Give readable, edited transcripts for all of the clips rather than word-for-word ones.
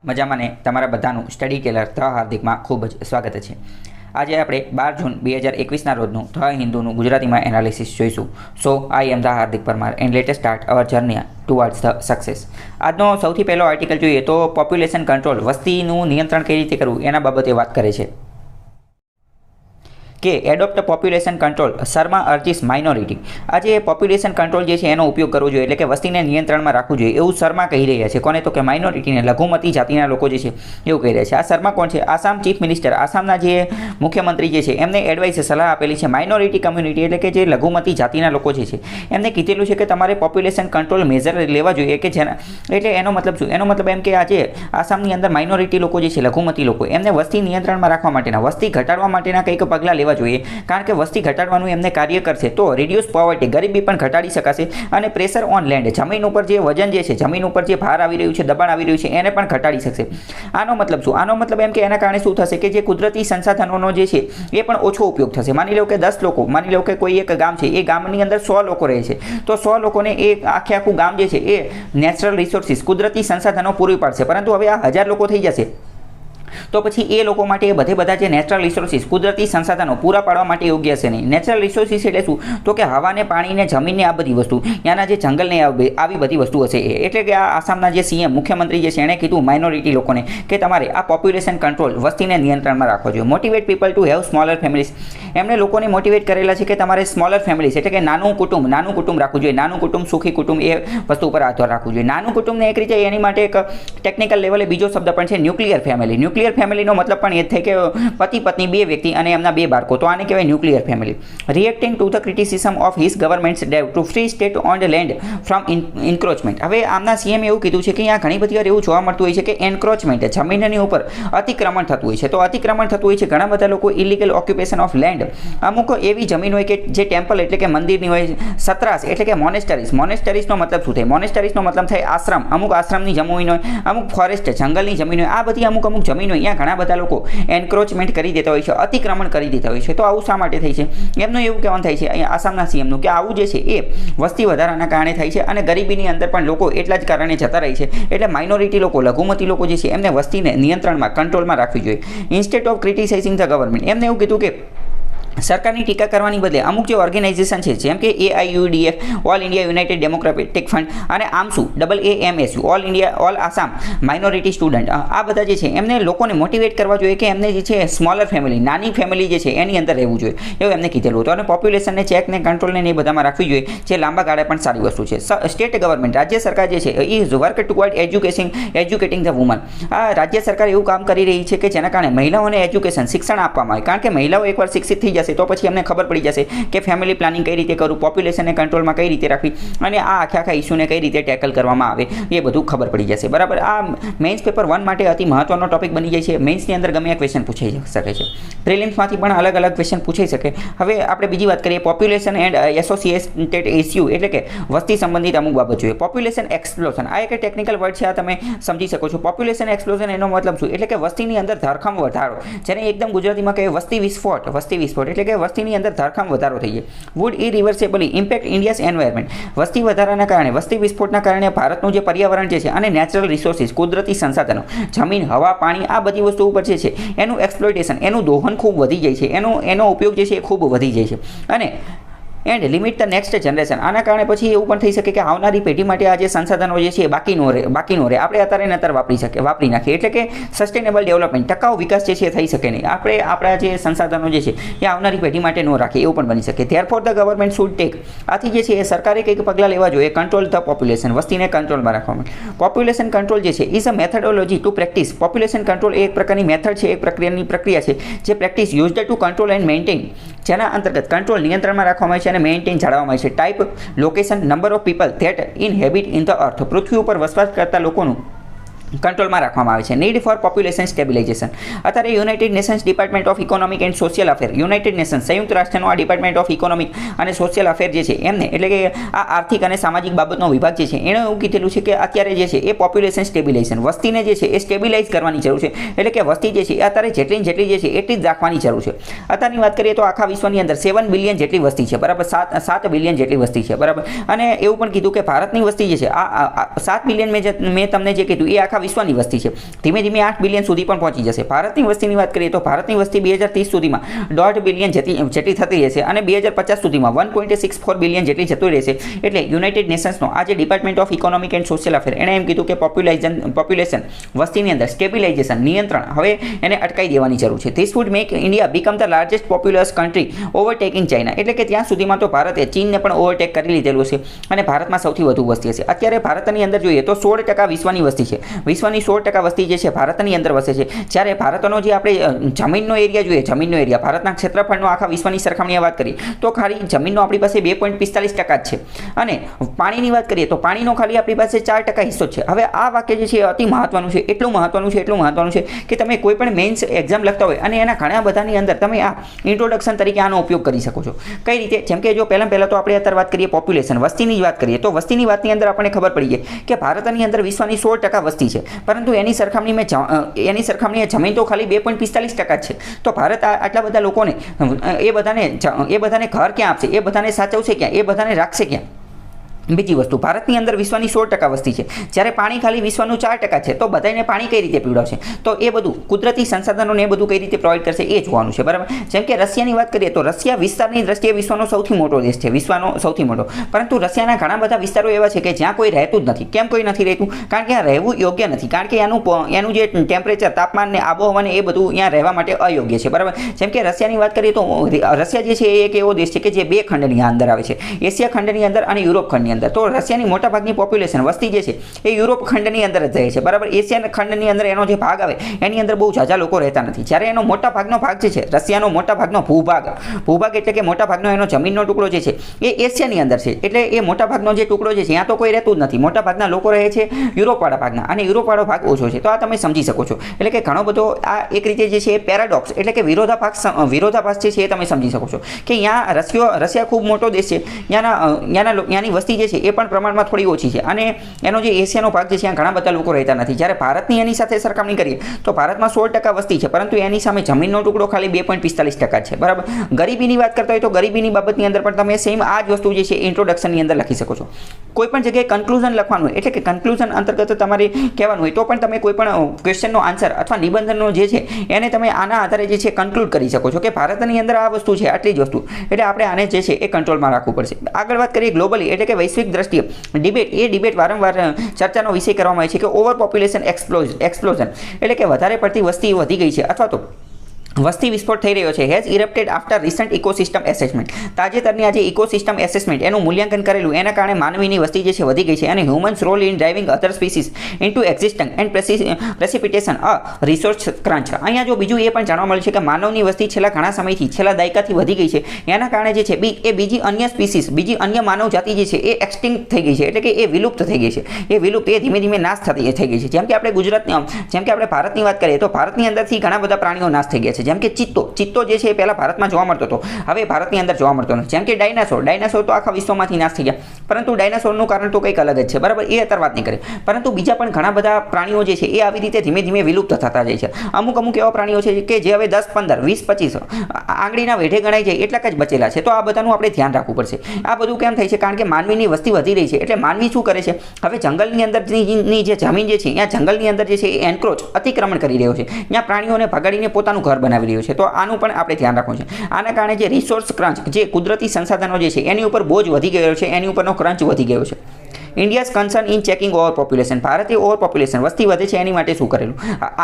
મજામાં ને તમારા બધાનું સ્ટડી કેલર ધ હાર્દિકમાં ખૂબ જ સ્વાગત છે। આજે આપણે 12 જૂન 2021ના રોજનું ધ હિન્દુનું ગુજરાતીમાં એનાલિસિસ જોઈશું। So I am the Hardik Parmar and let's start our journey towards the success. આજનો સૌથી પહેલો આર્ટિકલ જોઈએ તો પોપ્યુલેશન કંટ્રોલ વસ્તીનું નિયંત્રણ કઈ રીતે કરવું એના બાબતે વાત કરે છે કે adopt population control Sharma urges minority. આજે પોપ્યુલેશન કંટ્રોલ જે છે એનો ઉપયોગ કરવો જોઈએ, એટલે કે વસ્તીને નિયંત્રણમાં રાખવું જોઈએ એવું શર્મા કહી રહ્યા છે। કોને? તો કે માઇનોરિટીને, લઘુમતી જાતિના લોકો જે છે એવું કહી રહ્યા છે। આ શર્મા કોણ છે? આસામ ચીફ મિનિસ્ટર, આસામના જે મુખ્યમંત્રી જે છે એમને એડવાઇસ સલાહ આપેલી છે માઇનોરિટી કમ્યુનિટી એટલે કે જે લઘુમતી જાતિના લોકો જે છે એમને કીધેલું છે કે તમારે પોપ્યુલેશન કંટ્રોલ મેજર લેવા જોઈએ કે જેના એટલે એનો મતલબ શું? એનો મતલબ એમ કે આજે આસામની અંદર માઇનોરિટી લોકો જે છે લઘુમતી લોકો એમને વસ્તી નિયંત્રણમાં રાખવા માટેના, વસ્તી ઘટાડવા માટેના કંઈક પગલાં લેવા જોઈએ। કારણ કે વસ્તી ઘટાડવાનું એમને કાર્ય કરશે તો રિડ્યુસ પોવર્ટી, ગરીબી પણ ઘટાડી શકાશે અને પ્રેશર ઓન લેન્ડ, જમીન ઉપર જે વજન જે છે, જમીન ઉપર જે ભાર આવી રહ્યું છે, દબાણ આવી રહ્યું છે એને પણ ઘટાડી શકશે। આનો મતલબ શું? આનો મતલબ એમ કે એના કારણે શું થશે કે જે કુદરતી સંસાધનોનો જે છે એ પણ ઓછો ઉપયોગ થશે। માની લો કે 10 લોકો, માની લો કે કોઈ એક ગામ છે, એ ગામની અંદર 100 લોકો રહે છે તો 100 લોકોને એ આખું ગામ જે છે એ નેચરલ રિસોર્સિસ, કુદરતી સંસાધનો પૂરી પાડશે। પરંતુ હવે આ 1000 લોકો થઈ જશે તો પછી એ લોકો માટે બધા જે નેચરલ રિસોર્સિસ, કુદરતી સંસાધનો પૂરા પાડવા માટે યોગ્ય છે નહીં। નેચરલ રિસોર્સિસ એટલે શું? તો કે હવાને, પાણીને, જમીનને, આ બધી વસ્તુ, ત્યાંના જે જંગલને, આવી બધી વસ્તુ હશે એટલે કે આ આસામના જે સીએમ, મુખ્યમંત્રી જે છે એણે કીધું માઇનોરિટી લોકોને કે તમારે આ પોપ્યુલેશન કંટ્રોલ, વસ્તીને નિયંત્રણમાં રાખવો જોઈએ। Motivate people to have smaller families, એમણે લોકોને મોટિવેટ કરેલા છે કે તમારે સ્મોલર ફેમિલીઝ એટલે કે નાનું કુટુંબ રાખવું જોઈએ। નાનું કુટુંબ, સુખી કુટુંબ, એ વસ્તુ પર આધાર રાખવું જોઈએ। નાનું કુટુંબને એક રીતે એની માટે એક ટેકનિકલ લેવલે બીજો શબ્દ પણ છે ન્યુક્લિયર ફેમિલી। ન્યુક્લિયર ફેમિલીનો મતલબ પણ એ થાય કે પતિ પત્ની, 2 વ્યક્તિ અને એમના 2 બાળકો, તો આને કહેવાય nuclear family. Reacting to the criticism of his government's drive to free state on land from encroachment. હવે આમના સીએમ એવું કીધું છે કે અહીંયા ઘણી બધી વાર એવું જોવા મળતું હોય છે કે એન્ક્રોચમેન્ટ, જમીનની ઉપર અતિક્રમણ થતું હોય છે। તો અતિક્રમણ થતું હોય છે, ઘણા બધા લોકો ઇલીગલ ઓક્યુપેશન ઓફ લેન્ડ, અમુક એવી જમીન હોય કે જે ટેમ્પલ એટલે કે મંદિરની હોય, સત્રાસ એટલે કે મોનેસ્ટરીઝ, મોનેસ્ટરીઝનો મતલબ શું થાય? મોનેસ્ટરીઝનો મતલબ થાય આશ્રમ, અમુક આશ્રમની જમીન હોય, અમુક ફોરેસ્ટ, જંગલની જમીન હોય, આ બધી અમુક જમીન હોય, અહીંયા ઘણા બધા લોકો એન્ક્રોચમેન્ટ કરી દેતા હોય છે, અતિક્રમણ કરી દેતા હોય છે। તો આવું શા માટે થાય છે? એમનું એવું કહેવાનું થાય છે અહીંયા આસામના સીએમનું કે આવું જે છે એ વસ્તી વધારાના કારણે થાય છે અને ગરીબીની અંદર પણ લોકો એટલા જ કારણે જતા રહે છે। એટલે માઇનોરિટી લોકો, લઘુમતી લોકો જે છે એમને વસ્તીને નિયંત્રણમાં, કંટ્રોલમાં રાખવી જોઈએ। ઇન્સ્ટેડ ઓફ ક્રિટિસાઇઝિંગ ધ ગવર્મેન્ટ, એમને એવું કીધું કે સરકારની ટીકા કરવાની બદલે અમુક જે ઓર્ગેનાઇઝેશન છે જેમ કે AIUDF, all India United democratic fund, અને AMSU, AAMSU, all India, all Assam minority student, આ બધા જે છે એમને લોકોને મોટિવેટ કરવા જોઈએ કે એમને જે છે સ્મોલર ફેમિલી, નાની ફેમિલી જે છે એની અંદર રહેવું જોઈએ એવું એમને કીધેલું હતું। અને પોપ્યુલેશનને ચેકને, કંટ્રોલને એ બધામાં રાખવી જોઈએ, જે લાંબા ગાળે પણ સારી વસ્તુ છે। સ્ટેટ ગવર્મેન્ટ, રાજ્ય સરકાર જે છે એ work toward educating the woman, આ રાજ્ય સરકાર એવું કામ કરી રહી છે કે જેના કારણે મહિલાઓને એજ્યુકેશન, શિક્ષણ આપવામાં આવે। કારણ કે મહિલાઓ એકવાર શિક્ષિત થઈ જશે તો પછી એમને ખબર પડી જશે કે ફેમિલી પ્લાનિંગ કઈ રીતે કરવું, પોપ્યુલેશનને કંટ્રોલમાં કઈ રીતે રાખવી અને આ આખા ઇસ્યુને કઈ રીતે ટેકલ કરવામાં આવે એ બધું ખબર પડી જશે, બરાબર। આ મેઇન્સ પેપર 1 માટે અતિ મહત્વનો ટોપિક બની જાય છે। મેઇન્સની અંદર ગમે એક ક્વેશ્ચન પૂછાઈ શકે છે, પ્રિલિમ્સમાંથી પણ અલગ અલગ ક્વેશ્ચન પૂછાઈ શકે। હવે આપણે બીજી વાત કરીએ, પોપ્યુલેશન એન્ડ એસોસિએટેડ ઇસ્યુ એટલે કે વસ્તી સંબંધિત અમુક બાબત જોઈએ। પોપ્યુલેશન એક્સપ્લોઝન, આ એક ટેકનિકલ વર્ડ છે, આ તમે સમજી શકો છો। પોપ્યુલેશન એક્સપ્લોઝન એનો મતલબ શું? એટલે કે વસ્તીની અંદર ધરખમ વધારો, જેને એકદમ ગુજરાતીમાં કહેવાય વસ્તી વિસ્ફોટ। વસ્તી વિસ્ફોટ એટલે કે વસ્તીની અંદર ધરખમ વધારો થઈ જાય। વુડ ઇરિવર્સેબલી ઇમ્પેક્ટ ઇન્ડિયાઝ એન્વાયરમેન્ટ, વસ્તી વધારાના કારણે, વસ્તી વિસ્ફોટના કારણે ભારતનું જે પર્યાવરણ જે છે અને નેચરલ રિસોર્સિસ, કુદરતી સંસાધનો, જમીન, હવા, પાણી, આ બધી વસ્તુ ઉપર જે છે એનું એક્સપ્લોઇટેશન, એનું દોહન ખૂબ વધી જાય છે, એનો ઉપયોગ જે છે એ ખૂબ વધી જાય છે। અને and limit the next generation, આના કારણે પછી એવું પણ થઈ શકે કે આવનારી પેઢી માટે આ જે સંસાધનો જે છે એ બાકી નો રહે, આપણે અત્યારે વાપરી નાખીએ, એટલે કે સસ્ટેનેબલ ડેવલપમેન્ટ, ટકાઉ વિકાસ જે છે એ થઈ શકે નહીં, આપણે આપણા જે સંસાધનો જે છે એ આવનારી પેઢી માટે ન રાખીએ એવું પણ બની શકે। Therefore the government should take, આથી જે છે એ સરકારે કંઈક પગલાં લેવા જોઈએ કંટ્રોલ ધ પોપ્યુલેશન, વસ્તીને કંટ્રોલમાં રાખવા માટે। પોપ્યુલેશન કંટ્રોલ જે છે is a methodology to practice, population control એ એક પ્રકારની મેથડ છે, એક પ્રક્રિયા છે જે practice used to control and maintain, જેના અંતર્ગત કંટ્રોલ, નિયંત્રણમાં રાખવામાં આવે છે અને મેન્ટેન, જાળવવામાં આવે છે। Type, location, number of people that inhabit in the earth, પૃથ્વી ઉપર વસવાટ કરતા લોકોનું કંટ્રોલમાં રાખવામાં આવે છે। નીડ ફોર પોપ્યુલેશન સ્ટેબિલાઇઝેશન, અત્યારે United Nations department of economic and social affair, United Nations, સંયુક્ત રાષ્ટ્રનો આ ડિપાર્ટમેન્ટ ઓફ ઇકોનોમિક અને સોશિયલ અફેર જે છે એમને એટલે કે આ આર્થિક અને સામાજિક બાબતનો વિભાગ જે છે એણે એવું કીધેલું છે કે અત્યારે જે છે એ પોપ્યુલેશન સ્ટેબિલાઇઝેશન, વસ્તીને જે છે એ સ્ટેબિલાઇઝ કરવાની જરૂર છે, એટલે કે વસ્તી જે છે એ અત્યારે જેટલી જે છે એટલી જ રાખવાની જરૂર છે। અત્યારની વાત કરીએ તો આખા વિશ્વની અંદર 7 બિલિયન જેટલી વસ્તી છે, બરાબર, 7 બિલિયન જેટલી વસ્તી છે, બરાબર। અને એવું પણ કીધું કે ભારતની વસ્તી જે છે આ 7 બિલિયન મેં તમને જે કીધું એ આખા આખા વિશ્વની વસ્તી છે ધીમે ધીમે 8 બિલિયન સુધી પણ પહોંચી જશે. ભારતની વસ્તીની વાત કરીએ તો ભારતની વસ્તી 2030 સુધીમાં 1.5 બિલિયન જેટલી થતી રહેશે અને 2050 સુધીમાં 1.64 બિલિયન જેટલી જતું રહેશે. એટલે યુનાઇટેડ નેશન્સનો આજે department of economic and social affair એણે એમ કીધું કે પોપ્યુલેશન વસ્તીની અંદર સ્ટેબિલાઇઝેશન નિયંત્રણ હવે એને અટકાવી દેવાની જરૂર છે. This would make India become the largest populous country overtaking China. એટલે કે ત્યાં સુધીમાં તો ભારતે ચીનને પણ ઓવરટેક કરી લીધેલું છે અને ભારતમાં સૌથી વધુ વસ્તી હશે. અત્યારે ભારતની અંદર જોઈએ તો 16% વિશ્વની વસ્તી છે. વિશ્વની 16% વસ્તી જે છે ભારતની અંદર વસે છે. જ્યારે ભારતનો જે આપણે જમીનનો એરિયા જોઈએ, જમીનનો એરિયા ભારતના ક્ષેત્રફળનો આખા વિશ્વની સરખામણીએ વાત કરીએ તો ખાલી જમીનનો આપણી પાસે 2.45% જ છે અને પાણીની વાત કરીએ તો પાણીનો ખાલી આપણી પાસે 4% હિસ્સો છે. હવે આ વાક્ય જે છે અતિ મહત્વનું છે. એટલું મહત્વનું છે કે તમે કોઈ પણ મેઇન્સ એક્ઝામ લખતા હોય અને એના ઘણા બધાની અંદર તમે આ ઇન્ટ્રોડક્શન તરીકે આનો ઉપયોગ કરી શકો છો. કઈ રીતે? જેમ કે જો પહેલાં તો આપણે અત્યારે વાત કરીએ પોપ્યુલેશન વસ્તીની વાત કરીએ તો વસ્તીની વાતની અંદર આપણને ખબર પડી જાય કે ભારતની અંદર વિશ્વની 16% વસ્તી છે પરંતુ એની સરખામણીએ જમીન તો ખાલી 2.45% છે. તો ભારત આટલા બધા લોકોને એ બધાને ઘર ક્યાં આપશે? એ બધાને સાચવશે ક્યાં? એ બધાને રાખશે ક્યાં? બીજી વસ્તુ ભારતની અંદર વિશ્વની 16% વસ્તી છે જ્યારે પાણી ખાલી વિશ્વનું 4% છે. તો બધાને પાણી કઈ રીતે પીવડાવશે? તો એ બધું કુદરતી સંસાધનોને એ બધું કઈ રીતે પ્રોવાઈડ કરશે એ જોવાનું છે. બરાબર. જેમ કે રશિયાની વાત કરીએ તો રશિયા વિસ્તારની દ્રષ્ટિએ વિશ્વનો સૌથી મોટો દેશ છે, વિશ્વનો સૌથી મોટો. પરંતુ રશિયાના ઘણા બધા વિસ્તારો એવા છે કે જ્યાં કોઈ રહેતું જ નથી. કેમ કોઈ નથી રહેતું? કારણ કે ત્યાં રહેવું યોગ્ય નથી. કારણ કે એનું જે ટેમ્પરેચર તાપમાન ને આબોહવાને એ બધું ત્યાં રહેવા માટે અયોગ્ય છે. બરાબર. જેમ કે રશિયાની વાત કરીએ તો રશિયા જે છે એ એક એવો દેશ છે કે જે બે ખંડની અંદર આવે છે, એશિયા ખંડની અંદર અને યુરોપ ખંડની અંદર. તો રશિયાની મોટાભાગની પોપ્યુલેશન વસ્તી જે છે એ યુરોપ ખંડની અંદર જ રહે છે. બરાબર. એશિયા ખંડની અંદર એનો જે ભાગ આવે એની અંદર બહુ ઝાઝા લોકો રહેતા નથી. જ્યારે એનો મોટા ભાગનો ભાગ જે છે રશિયાનો મોટા ભાગનો ભૂભાગ એટલે કે મોટા ભાગનો એનો જમીનનો ટુકડો જે છે એ એશિયાની અંદર છે. એટલે એ મોટા ભાગનો જે ટુકડો જે છે ત્યાં તો કોઈ રહેતું જ નથી. મોટા ભાગના લોકો રહે છે યુરોપવાળા ભાગના અને યુરોપવાળો ભાગ ઓછો છે. તો આ તમે સમજી શકો છો. એટલે કે ઘણો બધો આ એક રીતે જે છે એ પેરાડોક્સ એટલે કે વિરોધાભાસ જે છે એ તમે સમજી શકો છો કે અહીંયા રશિયા ખૂબ મોટો દેશ છે, ત્યાંની વસ્તી જે છે એ પણ પ્રમાણમાં થોડી ઓછી છે અને એનો જે એશિયાનો ભાગ છે ત્યાં ઘણા બધા લોકો રહેતા નથી. જ્યારે ભારતની એની સાથે સરખામણી કરીએ તો ભારતમાં 16% વસ્તી છે પરંતુ એની સામે જમીનનો ટુકડો ખાલી 2.45% છે. બરાબર. ગરીબીની વાત કરતા હોય તો ગરીબીની બાબતની અંદર પણ તમે સેમ આ જ વસ્તુ જે છે ઇન્ટ્રોડક્શનની અંદર લખી શકો છો. કોઈ પણ જગ્યાએ કન્ક્લુઝન લખવાનું હોય એટલે કે કન્ક્લુઝન અંતર્ગત તમારે કહેવાનું હોય તો પણ તમે કોઈ પણ ક્વેશ્ચનનો આન્સર અથવા નિબંધનનો જે છે એને તમે આના આધારે જે છે કન્ક્લુડ કરી શકો છો કે ભારતની અંદર આ વસ્તુ છે, આટલી જ વસ્તુ. એટલે આપણે આને જે છે એ કંટ્રોલમાં રાખવું પડશે. આગળ વાત કરીએ ગ્લોબલી એટલે કે વૈશ્વિક દ્રષ્ટિએ ડિબેટ વારંવાર ચર્ચાનો વિષય કરવામાં આવે છે કે ઓવર પોપ્યુલેશન એક્સપ્લોઝન એટલે કે વધારે પડતી વસ્તી વધી ગઈ છે અથવા તો વસ્તી વિસ્ફોટ થઈ રહ્યો છે. Has erupted after recent ecosystem assessment. તાજેતરની આજે ઇકોસિસ્ટમ એસેસમેન્ટ એનું મૂલ્યાંકન કરેલું એના કારણે માનવીની વસ્તી જે છે વધી ગઈ છે અને humans role in driving other species into existent and precipitation a resource crunch. અહીંયા જો બીજું એ પણ જાણવા મળ્યું છે કે માનવની વસ્તી છેલ્લા ઘણા સમયથી છેલ્લા દાયકાથી વધી ગઈ છે. એના કારણે જે છે એ બીજી અન્ય સ્પીસીસ બીજી અન્ય માનવ જાતિ જે છે એ એક્સટિંક્ટ થઈ ગઈ છે એટલે કે એ વિલુપ્ત થઈ ગઈ છે. એ વિલુપ્ત એ ધીમે ધીમે નાશ થઈ ગઈ છે. જેમ કે આપણે ભારતની વાત કરીએ તો ભારતની અંદરથી ઘણા બધા પ્રાણીઓ નાશ થઈ ગયા છે. જેમ કે ચિત્તો જે છે એ પહેલા ભારતમાં જોવા મળતો હતો, હવે ભારતની અંદર જોવા મળતો નથી. જેમ કે ડાયનાસોર તો આખા વિશ્વમાંથી નાશ થઈ ગયા પરંતુ ડાયનાસોરનું કારણ તો કંઈક અલગ જ છે. બરાબર. એ અત્યારે વાત નહીં કરે પરંતુ બીજા પણ ઘણા બધા પ્રાણીઓ જે છે એ આવી રીતે ધીમે ધીમે વિલુપ્ત થતા જાય છે. અમુક એવા પ્રાણીઓ છે કે જે હવે 10, 15, 20, 25 આંગળીના વેઢે ગણાય જાય એટલા જ બચેલા છે. તો આ બધાનું આપણે ધ્યાન રાખવું પડશે. આ બધું કેમ થાય છે? કારણ કે માનવીની વસ્તી વધી રહી છે એટલે માનવી શું કરે છે? હવે જંગલની અંદરની જે જમીન જે છે ત્યાં જંગલની અંદર જે છે એ એન્ક્રોચ અતિક્રમણ કરી રહ્યો છે. ત્યાં પ્રાણીઓને ભગાડીને પોતાનું ઘર બનાવી રહ્યો છે. તો આનું પણ આપણે ધ્યાન રાખવું છે. આના કારણે જે રિસોર્સ ક્રંચ જે કુદરતી સંસાધનો જે છે એની ઉપર બોજ વધી ગયો છે, એની ઉપરનો ક્રંચ વધી ગયો છે. India's concern in checking over population. ભારતે ઓવર પોપ્યુલેશન વસ્તી વધે છે એની માટે શું કરેલું?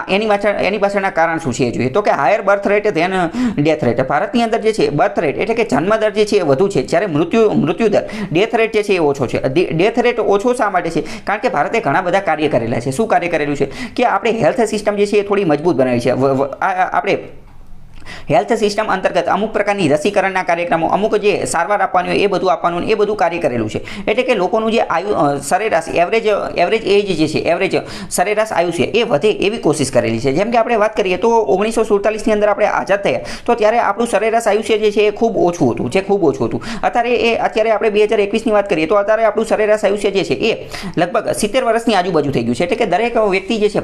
એની પાછળના કારણ શું છે એ જોઈએ તો કે higher birth rate than death rate. ભારતની અંદર જે છે બર્થ રેટ એટલે કે જન્મદર જે છે એ વધુ છે જ્યારે મૃત્યુદર ડેથ રેટ જે છે એ ઓછો છે. ડેથ રેટ ઓછો શા માટે છે? કારણ કે ભારતે ઘણા બધા કાર્ય કરેલા છે. શું કાર્ય કરેલું છે? કે આપણે હેલ્થ સિસ્ટમ જે છે એ થોડી મજબૂત બનાવી છે. આપણે હેલ્થ સિસ્ટમ અંતર્ગત અમુક પ્રકારની રસીકરણના કાર્યક્રમો, અમુક જે સારવાર આપવાની હોય એ બધું આપવાનું એ બધું કાર્ય કરેલું છે. એટલે કે લોકોનું જે સરેરાશ એવરેજ એજ જે છે એવરેજ સરેરાશ આયુષ્ય એ વધે એવી કોશિશ કરેલી છે. જેમ કે આપણે વાત કરીએ તો 1947ની અંદર આપણે આઝાદ થયા તો ત્યારે આપણું સરેરાશ આયુષ્ય જે છે એ ખૂબ ઓછું હતું. અત્યારે આપણે 2021ની વાત કરીએ તો અત્યારે આપણું સરેરાશ આયુષ્ય જે છે એ લગભગ 70 વર્ષની આજુબાજુ થઈ ગયું છે. એટલે કે દરેક વ્યક્તિ જે છે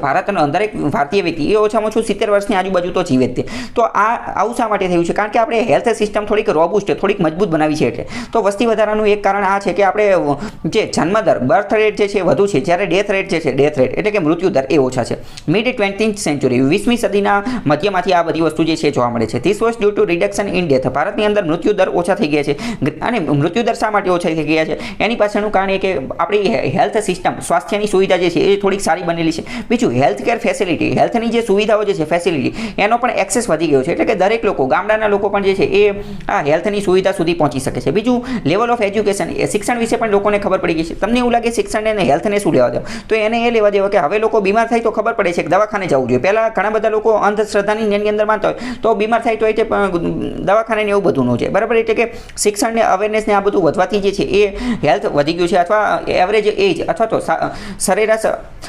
દરેક ભારતીય વ્યક્તિ એ ઓછામાં ઓછું 70 વર્ષની આજુબાજુ તો જીવે જ છે. તો આ આવું શા માટે થયું છે? કારણ કે આપણે હેલ્થ સિસ્ટમ થોડીક રોબુસ્ટ થોડીક મજબૂત બનાવી છે એટલે. તો વસ્તી વધારાનું એક કારણ આ છે કે આપણે જે જન્મદર બર્થ રેટ જે છે વધુ છે, જ્યારે ડેથ રેટ જે છે એટલે કે મૃત્યુ દર એ ઓછા છે. મિડ 20th સેન્ચુરી 20મી સદીના મધ્યમાંથી આ બધી વસ્તુ જે છે જોવા મળે છે. This was due to reduction in death. ભારતની અંદર મૃત્યુ દર ઓછા થઈ ગયા છે. અને મૃત્યુ દર શા માટે ઓછા થઈ ગયા છે? એની પાછળનું કારણ એ કે આપણી હેલ્થ સિસ્ટમ, સ્વાસ્થ્યની સુવિધા જે છે એ થોડીક સારી બનેલી છે. બીજું હેલ્થ કેર ફેસિલિટી, હેલ્થની જે સુવિધાઓ જે છે ફેસિલિટી, એનો પણ એક્સેસ વધી ગયો છે. એટલે કે દરેક લોકો, ગામડાના લોકો પણ જે છે એ આ હેલ્થની સુવિધા સુધી પહોંચી શકે છે. બીજું લેવલ ઓફ એજ્યુકેશન, શિક્ષણ વિશે પણ લોકોને ખબર પડી ગઈ છે. તમને એવું લાગે શિક્ષણને અને હેલ્થને શું લેવા દેવા? તો એને એ લેવા દેવા કે હવે લોકો બીમાર થાય તો ખબર પડે છે કે દવાખાને જવું જોઈએ. પહેલાં ઘણા બધા લોકો અંધશ્રદ્ધાની એની અંદર માનતા હોય તો બીમાર થાય તો એ દવાખાને એવું બધું ન જાય, બરાબર. એટલે કે શિક્ષણને, અવેરનેસને આ બધું વધવાથી જે છે એ હેલ્થ વધી ગયું છે, અથવા એવરેજ એજ અથવા તો સરેરાશ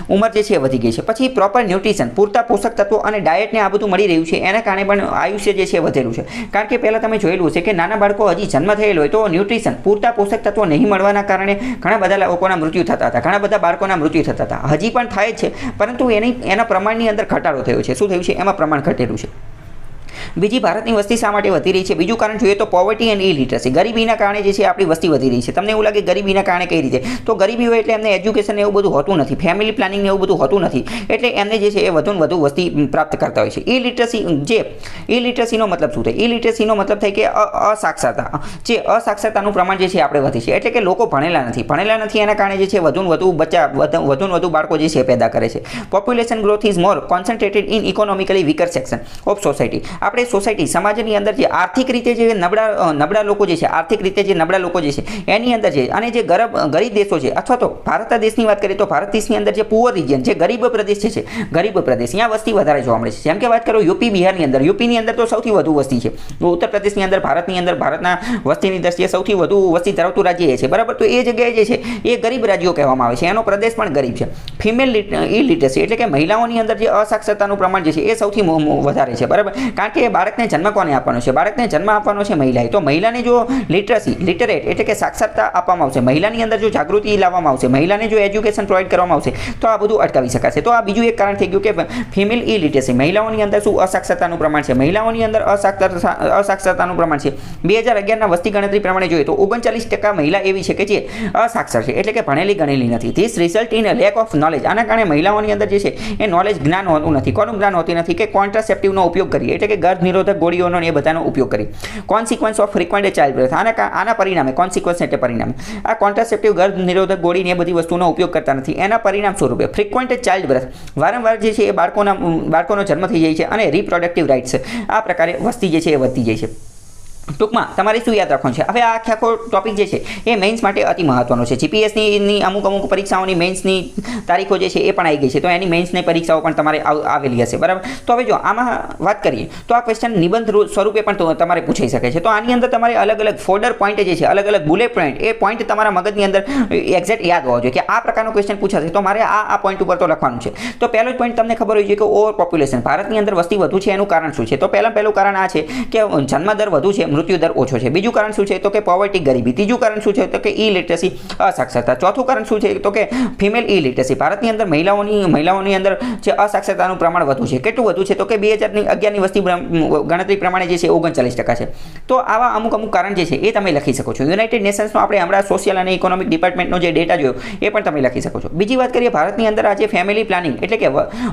ઉંમર જે છે એ વધી ગઈ છે. પછી પ્રોપર ન્યુટ્રિશન, પૂરતા પોષક તત્વો અને ડાયટને આ બધું મળી રહ્યું છે, એના કારણે પણ આયુષ્ય જે છે વધેલું છે. કારણ કે પહેલાં તમે જોયેલું છે કે નાના બાળકો હજી જન્મ થયેલો હોય તો ન્યુટ્રિશન, પૂરતા પોષક તત્વો નહીં મળવાના કારણે ઘણા બધા લોકોના મૃત્યુ થતા હતા, ઘણા બધા બાળકોના મૃત્યુ થતા હતા. હજી પણ થાય છે, પરંતુ એના પ્રમાણની અંદર ઘટાડો થયો છે. શું થયું છે? એમાં પ્રમાણ ઘટેલું છે. બીજી, ભારતની વસ્તી શા માટે વધી રહી છે? બીજું કારણ જોઈએ તો પોવર્ટી એન્ડ ઇલિટરસી, ગરીબીના કારણે જે છે આપણી વસ્તી વધી રહી છે. તમને એવું લાગે ગરીબીના કારણે કઈ રીતે? તો ગરીબી હોય એટલે એમને એજ્યુકેશન એવું બધું હોતું નથી, ફેમિલી પ્લાનિંગ એવું બધું હોતું નથી, એટલે એમને જે છે એ વધુ વધુ વસ્તી પ્રાપ્ત કરતા હોય છે. ઇલિટરસીનો મતલબ શું થાય? ઇલિટરસીનો મતલબ થાય કે અસાક્ષરતા. જે અસાક્ષરતાનું પ્રમાણ જે છે આપણે વધી છે, એટલે કે લોકો ભણેલા નથી, એના કારણે જે છે વધુ વધુ બાળકો જે છે પેદા કરે છે. Population growth is more concentrated in economically weaker section of society. આપણે સોસાયટી, સમાજની અંદર જે આર્થિક રીતે જે નબળા લોકો જે છે, આર્થિક રીતે જે નબળા લોકો જે છે એની અંદર છે, અને જે ગરીબ દેશો છે, અથવા તો ભારત દેશની વાત કરીએ તો ભારત દેશની અંદર જે પુઅર રિજિયન, જે ગરીબ પ્રદેશ છે, ગરીબ પ્રદેશ, ત્યાં વસ્તી વધારે જોવા મળે છે. જેમ કે વાત કરો યુપી, બિહારની અંદર, યુપીની અંદર તો સૌથી વધુ વસ્તી છે. ઉત્તર પ્રદેશની અંદર, ભારતના વસ્તીની દ્રષ્ટિએ સૌથી વધુ વસ્તી ધરાવતું રાજ્ય એ છે, બરાબર. તો એ જગ્યાએ જે છે એ ગરીબ રાજ્યો કહેવામાં આવે છે, એનો પ્રદેશ પણ ગરીબ છે. ફિમેલ ઇલિટરસી એટલે કે મહિલાઓની અંદર જે અસાક્ષરતાનું પ્રમાણ જે છે એ સૌથી વધારે છે, બરાબર. કારણ કે બાળકને જન્મ કોને આપવાનો છે? બાળકને જન્મ આપવાનો છે મહિલાએ. તો મહિલાને જો લિટરેટ એટલે કે સાક્ષરતા આપવામાં આવશે, મહિલાની અંદર જો જાગૃતિ લાવવામાં આવશે, મહિલાને જો એજ્યુકેશન પ્રોવાઈડ કરવામાં આવશે, તો આ બધું અટકાવી શકાશે. તો આ બીજું એક કારણ થઈ ગયું કે ફિમેલ ઇલિટરસી, મહિલાઓની અંદર શું અસાક્ષરતાનું પ્રમાણ છે? મહિલાઓની અંદર અસાક્ષરતાનું પ્રમાણ છે. 2011ના વસ્તી ગણતરી પ્રમાણે જોઈએ તો 39% મહિલા એવી છે કે જે અસાક્ષર છે, એટલે કે ભણેલી ગણેલી નથી. This result in lack of knowledge. આના કારણે મહિલાઓની અંદર જે છે એ નોલેજ, જ્ઞાન હોતું નથી. કોનું જ્ઞાન હોતું નથી? કે કોન્ટ્રાસેપ્ટિવનો ઉપયોગ કરીએ, એટલે કે ગર્ભ નિરોધક ગોળીઓનો એ બધાનો ઉપયોગ કરી. Consequence of frequent child birth, આના પરિણામે, કોન્સિક્વન્સ એટલે પરિણામ, આ કોન્ટ્રાસેપ્ટિવ ગર્ભ નિરોધક ગોળીને એ બધી વસ્તુનો ઉપયોગ કરતા નથી. એના પરિણામ સ્વરૂપે ફ્રીક્વન્ટ ચાઇલ્ડ બર્થ, વારંવાર જે છે એ બાળકોનો જન્મ થઈ જાય છે, અને રિપ્રોડક્ટિવ રાઇટ્સ, આ પ્રકારે વસ્તી જે છે એ વધતી જાય છે. ટૂંકમાં તમારે શું યાદ રાખવાનું છે? હવે આ આખો ટોપિક જે છે એ મેઇન્સ માટે અતિ મહત્વનો છે. જીપીએસની અમુક પરીક્ષાઓની મેઇન્સની તારીખો જે છે એ પણ આવી ગઈ છે, તો એની મેઇન્સની પરીક્ષાઓ પણ તમારે આવેલી હશે, બરાબર. તો હવે જો આમાં વાત કરીએ તો આ ક્વેશ્ચન નિબંધ સ્વરૂપે પણ તમારે પૂછાઈ શકે છે. તો આની અંદર તમારે અલગ અલગ ફોલ્ડર પોઈન્ટ જે છે, અલગ અલગ બુલેટ પોઈન્ટ, એ પોઈન્ટ તમારા મગજની અંદર એક્ઝેક્ટ યાદ હોવા જોઈએ કે આ પ્રકારનો ક્વેશ્ચન પૂછાશે તો મારે આ પોઈન્ટ ઉપર તો લખવાનું છે. તો પહેલો જ પોઈન્ટ તમને ખબર હોય છે કે ઓવર પોપ્યુલેશન, ભારતની અંદર વસ્તી વધુ છે, એનું કારણ શું છે? તો પહેલું કારણ આ છે કે જન્મદર વધુ છે, મૃત્યુ દર ઓછો છે. બીજું કારણ શું છે? તો કે પોવર્ટી, ગરીબી. ત્રીજું કારણ શું છે? તો કે ઇલિટરસી, અસાક્ષરતા. ચોથું કારણ શું છે? તો કે ફિમેલ ઇલિટરસી, ભારતની અંદર મહિલાઓની અંદર જે અસાક્ષરતાનું પ્રમાણ વધુ છે. કેટલું વધુ છે? તો કે 2011ની વસ્તી ગણતરી પ્રમાણે જે છે 39% છે. તો આવા અમુક કારણ જે છે એ તમે લખી શકો છો. યુનાઇટેડ નેશન્સનો આપણે હમણાં સોશિયલ અને ઇકોનોમિક ડિપાર્ટમેન્ટનો જે ડેટા જોયો એ પણ તમે લખી શકો છો. બીજી વાત કરીએ ભારતની અંદર આજે ફેમિલી પ્લાનિંગ એટલે કે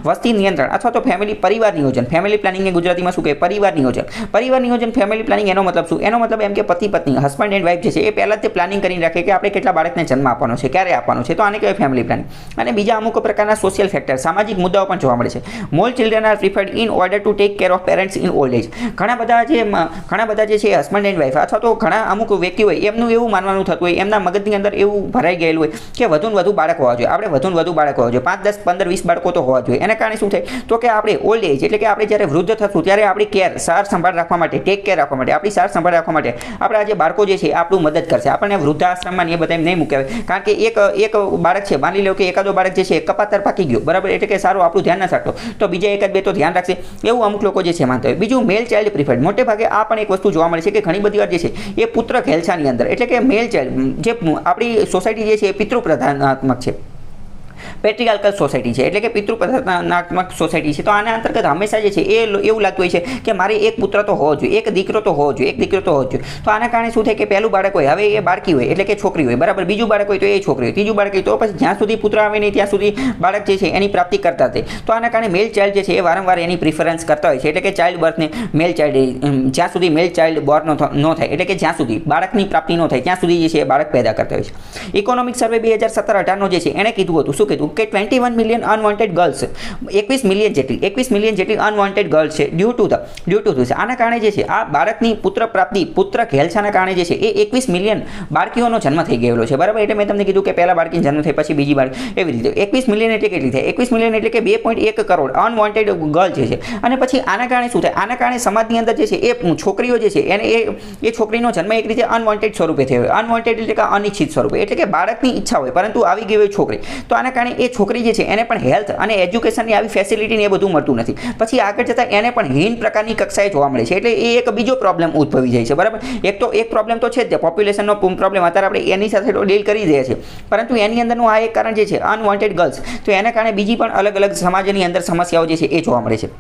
વસ્તી નિયંત્રણ અથવા તો પરિવાર નિયોજન, ફેમિલી પ્લાનિંગને ગુજરાતીમાં શું કહે? પરિવાર નિયોજન, ફેમિલી પ્લાનિંગ, એનો મતલબ શું? એનો મતલબ એમ કે પતિ પત્ની, હસબન્ડ એન્ડ વાઇફ જે છે એ પહેલાં જ પ્લાનિંગ કરીને રાખે કે આપણે કેટલા બાળકને જન્મ આપવાનો છે, ક્યારે આપવાનો છે, તો આને કહેવાય ફેમિલી પ્લાનિંગ. અને બીજા અમુક પ્રકારના સોશિયલ ફેક્ટર, સામાજિક મુદ્દાઓ પણ જોવા મળે છે. More children are preferred in order to take care of parents in old age. ઘણા બધા જે છે હસબન્ડ એન્ડ વાઇફ અથવા તો ઘણા અમુક વ્યક્તિ હોય એમનું એવું માનવાનું થતું હોય, એમના મગજની અંદર એવું ભરાઈ ગયેલું હોય કે વધુ બાળક હોવા જોઈએ, આપણે વધુ બાળક હોવા જોઈએ, 5, 10, 15, 20 બાળકો તો હોવા જોઈએ. એના કારણે શું થાય? તો કે આપણે ઓલ્ડ એજ એટલે કે આપણે જ્યારે વૃદ્ધ થશું ત્યારે આપણી સાર સંભાળ રાખવા માટે, ટેક કેર રાખવા માટે, આપણી સાર સંભાળ રાખવા માટે આપણા જે બાળકો જે છે આપણું મદદ કરશે. આપણને વૃદ્ધાશ્રમમાં એ બધા નહીં મૂકે, કારણ કે એક બાળક છે, માની લો કે એકાદો બાળક જે છે કપાતર પાકી ગયો, બરાબર, એટલે કે સારું આપણું ધ્યાન ના રાખતો, તો બીજા 1-2 તો ધ્યાન રાખશે, એવું અમુક લોકો જે છે માનતા હોય. બીજું મેલ ચાઇલ્ડ પ્રિફર્ડ, મોટે ભાગે આ પણ એક વસ્તુ જોવા મળે છે કે ઘણી બધી વાર જે છે એ પુત્ર ઘેલછાની અંદર, એટલે કે મેલ ચાઇલ્ડ, જે આપણી સોસાયટી જે છે એ પિતૃ પ્રધાનાત્મક છે. પેટ્રિયાર્કલ સોસાયટી છે, એટલે કે પિતૃપ્રધાનાત્મક સોસાયટી છે. તો આના અંતર્ગત હંમેશા જે છે એ એવું લાગતું હોય છે કે મારે એક પુત્ર તો હોવો જોઈએ, એક દીકરો તો હોવો જોઈએ, એક દીકરો તો હોવો જોઈએ. તો આના કારણે શું થાય કે પહેલું બાળક હોય હવે એ બાળકી હોય એટલે કે છોકરી હોય, બરાબર, બીજું બાળક હોય તો એ છોકરી હોય, ત્રીજું બાળક હોય તો પછી જ્યાં સુધી પુત્ર આવે નહીં ત્યાં સુધી બાળક જે છે એની પ્રાપ્તિ કરતા થાય. તો આના કારણે મેલ ચાઇલ્ડ જે છે એ વારંવાર એની પ્રિફરન્સ કરતા હોય છે, એટલે કે ચાઇલ્ડ બર્થને મેલ ચાઇલ્ડ, જ્યાં સુધી મેલ ચાઇલ્ડ બોર્ન ન થાય, એટલે કે જ્યાં સુધી બાળકની પ્રાપ્તિ ન થાય ત્યાં સુધી જે છે એ બાળક પેદા કરતા હોય છે. ઇકોનોમિક સર્વે 2017-18 જે છે એણે કીધું હતું, શું કીધું કે 21 મિલિયન અનવોન્ટેડ ગર્લ્સ, 21 મિલિયન જેટલી અનવોન્ટેડ ગર્લ્સ છે ડ્યુ ટુ આના કારણે જે છે આ બાળકની પુત્ર પ્રાપ્તિ, પુત્ર ઘેલછાના કારણે જે છે એ 21 મિલિયન બાળકીઓનો જન્મ થઈ ગયેલો છે, બરાબર. એટલે મેં તમને કીધું કે પહેલા બાળકીનો જન્મ થાય પછી બીજી બાળકી, એવી રીતે 21 મિલિયન એટલે કેટલી થાય? 21 મિલિયન એટલે કે 2.1 કરોડ અનવોન્ટેડ ગર્લ જે છે. અને પછી આના કારણે શું થાય? આના કારણે સમાજની અંદર જે છે એ છોકરીઓ જે છે એને એ છોકરીનો જન્મ એક રીતે અનવોન્ટેડ સ્વરૂપે થયો હોય. અનવોન્ટેડ એટલે કે અનિચ્છિત સ્વરૂપે, એટલે કે બાળકની ઈચ્છા હોય પરંતુ આવી ગઈ હોય છોકરી. તો આના કારણે એ છોકરી જે છે એને પણ હેલ્થ અને એજ્યુકેશનની આવી ફેસિલિટી ને એ બધું મળતું નથી. પછી આગળ જતાં એને પણ હીન પ્રકારની કક્ષાએ જોવા મળે છે. એટલે એ એક બીજો પ્રોબ્લેમ ઉદ્ભવી જાય છે, બરાબર. એક પ્રોબ્લેમ તો છે જ, પોપ્યુલેશનનો પ્રોબ્લેમ અત્યારે આપણે એની સાથે તો ડીલ કરી રહ્યા છીએ, પરંતુ એની અંદરનું આ એક કારણ જે છે અનવોન્ટેડ ગર્લ્સ, તો એના કારણે બીજી પણ અલગ અલગ સમાજની અંદર સમસ્યાઓ જે છે એ જોવા મળે છે.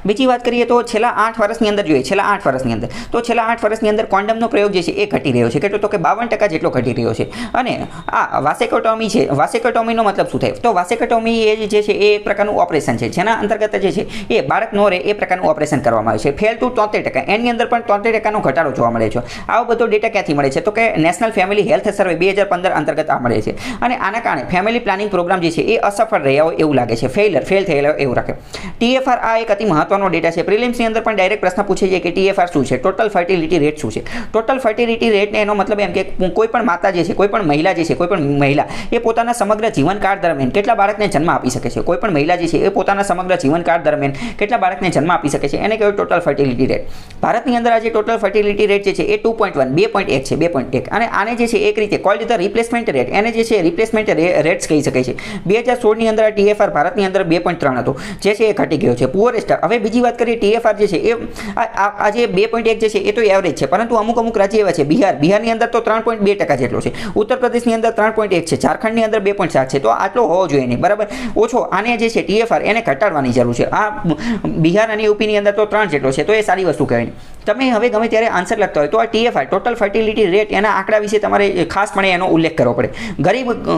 બીજી વાત કરીએ તો છેલ્લા 8 વર્ષની અંદર જોઈએ, છેલ્લા 8 વર્ષની અંદર કોન્ડમનો પ્રયોગ જે છે એ ઘટી રહ્યો છે. કેટલો? તો કે 52% જેટલો ઘટી રહ્યો છે. અને આ વાસેકોટોમી છે, વાસેકોટોમીનો મતલબ શું થાય? તો વાસેકોટોમી એ જે છે એ એક પ્રકારનું ઓપરેશન છે જેના અંતર્ગત જે છે એ બાળક નો રહે એ પ્રકારનું ઓપરેશન કરવામાં આવે છે. ફેલ ટુ 73%, એની અંદર પણ 73%નો ઘટાડો જોવા મળે છે. આવો બધો ડેટા ક્યાંથી મળે છે? તો કે નેશનલ ફેમિલી હેલ્થ સર્વે 2015 અંતર્ગત આ મળે છે. અને આના કારણે ફેમિલી પ્લાનિંગ પ્રોગ્રામ જે છે એ અસફળ રહ્યા હોય એવું લાગે છે, ફેલ થયેલા એવું રાખે. TFR આ એક અતિ મહત્વનો ડેટા છે. પ્રિલિમ્સની અંદર પણ ડાયરેક્ટ પ્રશ્ન પૂછે છે કે TFR શું છે, ટોટલ ફર્ટિલિટી રેટ શું છે. ટોટલ ફર્ટિલિટી રેટને એનો મતલબ એમ કે કોઈ પણ માતા જે છે, કોઈ પણ મહિલા જે છે, કોઈ પણ મહિલા એ પોતાના સમગ્ર જીવનકાળ દરમિયાન કેટલા બાળકને જન્મ આપી શકે છે. કોઈ પણ મહિલા જે છે એ પોતાના સમગ્ર જીવનકાળ દરમિયાન કેટલા બાળકને જન્મ આપી શકે છે એને કહેવાય ટોટલ ફર્ટિલિટી રેટ. ભારતની અંદર આજે ટોટલ ફર્ટિલિટી રેટ જે છે એ 2.1 છે, 2.1. અને આને જે છે એક રીતે કોલ્ડ ધ રિપ્લેસમેન્ટ રેટ, એને જે છે રિપ્લેસમેન્ટ રેટ્સ કહી શકાય છે. 2016ની અંદર TFR ભારતની અંદર 2.3 હતો, જે છે એ ઘટી ગયો છે. પુઅરેસ્ટ. હવે બીજી વાત કરીએ TFR જે છે એ આજે 2.1 જે છે એ તો એવરેજ છે, પરંતુ અમુક રાજ્ય એવા છે, બિહારની અંદર તો 3.2% જેટલો છે, ઉત્તર પ્રદેશની અંદર 3.1 છે, ઝારખંડની અંદર 2.7 છે. તો આટલો હોવો જોઈએ નહીં, બરાબર, ઓછો. આને જે છે TFR એને ઘટાડવાની જરૂર છે. આ બિહાર અને યુપીની અંદર તો 3 જેટલો છે, તો એ સારી વસ્તુ કહેવાય. તમે હવે ગમે ત્યારે આન્સર લખતા હોય તો આ TFR ટોટલ ફર્ટિલિટી રેટ એના આંકડા વિશે તમારે ખાસપણે એનો ઉલ્લેખ કરવો પડે.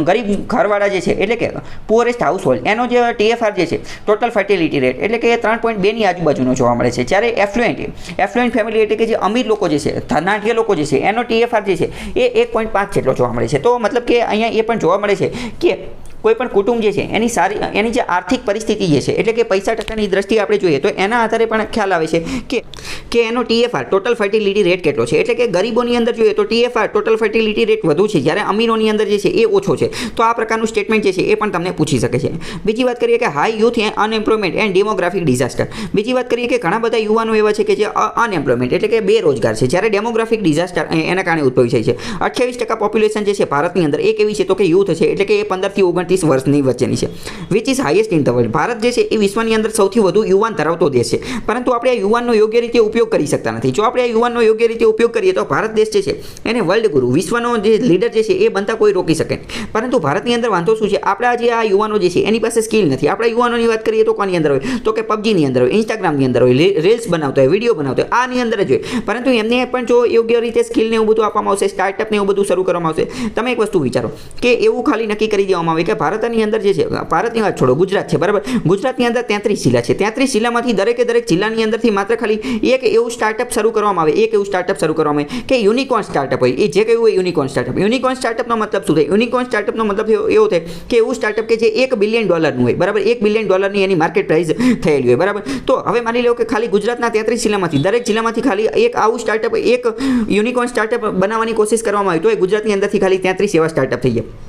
ગરીબ ઘરવાળા જે છે એટલે કે પુઅરેસ્ટ હાઉસહોલ્ડ, એનો જે TFR જે છે ટોટલ ફર્ટિલિટી રેટ એટલે કે 3.2ની આજુબાજુનો જોવા મળે છે. જ્યારે એફ્લુએન્ટ ફેમિલી એટલે કે જે અમીર લોકો જે છે, ધનાઢ્ય લોકો જે છે, એનો TFR જે છે એ 1.5 જેટલો જોવા મળે છે. તો મતલબ કે અહીંયા એ પણ જોવા મળે છે કે કોઈ પણ કુટુંબ જે છે એની જે આર્થિક પરિસ્થિતિ જે છે એટલે કે પૈસા ટકાની દ્રષ્ટિએ આપણે જોઈએ તો એના આધારે પણ ખ્યાલ આવે છે કે એનો TFR ટોટલ ફર્ટિલિટી રેટ કેટલો છે. એટલે કે ગરીબોની અંદર જોઈએ તો TFR ટોટલ ફર્ટિલિટી રેટ વધુ છે, જ્યારે અમીરોની અંદર જે છે એ ઓછો છે. તો આ પ્રકારનું સ્ટેટમેન્ટ જે છે એ પણ તમને પૂછી શકે છે. બીજી વાત કરીએ કે high youth unemployment and demographic disaster. બીજી વાત કરીએ કે ઘણા બધા યુવાનો એવા છે કે જે અનએમ્પ્લોયમેન્ટ એટલે કે બેરોજગાર છે, જ્યારે ડેમોગ્રાફિક ડિઝાસ્ટર એના કારણે ઉદ્ભવી જાય છે. 28% પોપ્યુલેશન જે છે ભારતની અંદર એ કેવી છે તો કે યુથ છે, એટલે કે એ 15 થી 29 વર્ષની વચ્ચેની છે. Which is highest in the world. Bharat જે છે એ વિશ્વની અંદર સૌથી વધુ યુવાન ધરાવતો દેશ છે, પરંતુ આપણે આ યુવાનનો યોગ્ય રીતે ઉપયોગ કરી શકતા નથી. જો આપણે આ યુવાનનો યોગ્ય રીતે ઉપયોગ કરીએ તો ભારત દેશ જે છે એને વર્લ્ડ ગુરુ, વિશ્વનો જે લીડર જે છે એ બનતા કોઈ રોકી શકે નહીં. પરંતુ ભારતની અંદર વાંધો શું છે? આપણા જે આ યુવાનો જે છે એની પાસે સ્કિલ નથી. આપણા યુવાનોની વાત કરીએ તો કોની અંદર હોય તો કે PUBGની અંદર હોય, ઇન્સ્ટાગ્રામની અંદર હોય, રીલ્સ બનાવતા હોય, વિડીયો બનાવતા હોય, આની અંદર જ હોય. પરંતુ એમને પણ જો યોગ્ય રીતે સ્કિલને એવું બધું આપવામાં આવશે, સ્ટાર્ટઅપને એવું બધું શરૂ કરવામાં આવશે. તમે એક વસ્તુ વિચારો કે એવું ખાલી નક્કી કરી દેવામાં આવે કે ભારતની અંદર જે છે, ભારતની વાત છોડો, ગુજરાત છે, બરાબર, ગુજરાતની અંદર 33 જિલ્લા છે. 33 જિલ્લામાંથી દરેક જિલ્લાની અંદરથી માત્ર ખાલી એક એવું સ્ટાર્ટઅપ શરૂ કરવામાં આવે, કે યુનિકોર્ન સ્ટાર્ટઅપ હોય. એ જે કયું હોય યુનિકોર્ન સ્ટાર્ટઅપ. યુનિકોર્ન સ્ટાર્ટઅપનો મતલબ શું થાય? યુનિકોર્ન સ્ટાર્ટઅપનો મતલબ એવો થાય કે એવું સ્ટાર્ટઅપ કે જે $1 બિલિયન હોય, બરાબર, $1 બિલિયન એની માર્કેટ પ્રાઇસ થયેલી હોય, બરાબર. તો હવે માની લો કે ખાલી ગુજરાતના 33 જિલ્લામાંથી દરેક જિલ્લામાંથી ખાલી એક આવું સ્ટાર્ટઅપ, એક યુનિકોર્ન સ્ટાર્ટઅપ બનાવવાની કોશિશ કરવામાં આવી તો એ ગુજરાતની અંદરથી ખાલી 33 એવા સ્ટાર્ટઅપ થઈ ગયા.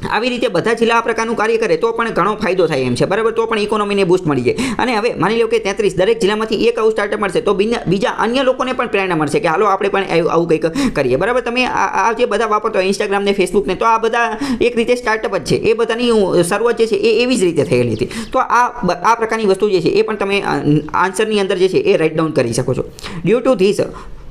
આવી રીતે બધા જિલ્લા આ પ્રકારનું કાર્ય કરે તો પણ ઘણો ફાયદો થાય એમ છે, બરાબર. તો પણ ઇકોનોમીને બૂસ્ટ મળી જાય. અને હવે માની લો કે 33 દરેક જિલ્લામાંથી એક આવું સ્ટાર્ટઅપ મળશે તો બીજા અન્ય લોકોને પણ પ્રેરણા મળશે કે હાલો આપણે પણ આવું કંઈક કરીએ, બરાબર. તમે આ જે બધા વાપરતો હોય ઇન્સ્ટાગ્રામ ને ફેસબુક ને, તો આ બધા એક રીતે સ્ટાર્ટઅપ જ છે. એ બધાની શરૂઆત જે છે એ એવી જ રીતે થયેલી હતી. તો આ પ્રકારની વસ્તુ જે છે એ પણ તમે આન્સરની અંદર જે છે એ રાઇટ ડાઉન કરી શકો છો. Due to this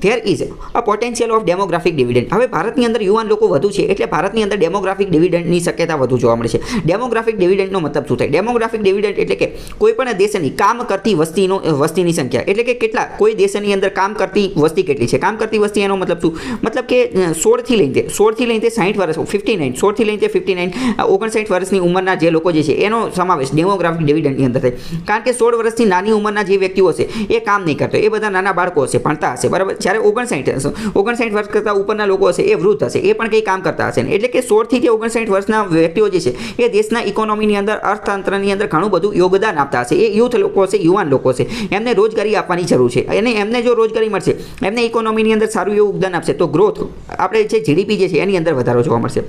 there is a potential of demographic dividend. હવે ભારતની અંદર યુવાન લોકો વધુ છે એટલે ભારતની અંદર ડેમોગ્રાફિક ડિવિડન્ડની શક્યતા વધુ જોવા મળે છે. ડેમોગ્રાફિક ડિવિડન્ડનો મતલબ શું થાય? ડેમોગ્રાફિક ડિવિડન્ડ એટલે કે કોઈ પણ દેશની કામ કરતી વસ્તીની સંખ્યા, એટલે કે કેટલા કોઈ દેશની અંદર કામ કરતી વસ્તી કેટલી છે. કામ કરતી વસ્તી એનો મતલબ શું? મતલબ કે 16 થી લઈને 60 વર્ષ 59 16 થી લઈને 59 59 વર્ષની ઉંમરના જે લોકો જે છે એનો સમાવેશ ડેમોગ્રાફિક ડિવિડન્ડની અંદર થાય. કારણ કે 16 વર્ષથી નાની ઉંમરના જે વ્યક્તિઓ હશે એ કામ નહીં કરતો, એ બધા નાના બાળકો હશે, ભણતા હશે, બરાબર. જ્યારે 59 વર્ષ કરતાં ઉપરના લોકો હશે એ વૃદ્ધ હશે, એ પણ કંઈ કામ કરતા હશે. એટલે કે 16 થી 59 વર્ષના વ્યક્તિઓ જે છે એ દેશના ઇકોનોમીની અંદર, અર્થતંત્રની અંદર ઘણું બધું યોગદાન આપતા હશે. એ યુથ લોકો હશે, યુવાન લોકો હશે, એમને રોજગારી આપવાની જરૂર છે. અને એમને જો રોજગારી મળશે, એમને ઇકોનોમીની અંદર સારું એવું યોગદાન આપશે તો ગ્રોથ, આપણે જે જીડીપી જે છે એની અંદર વધારો જોવા મળશે.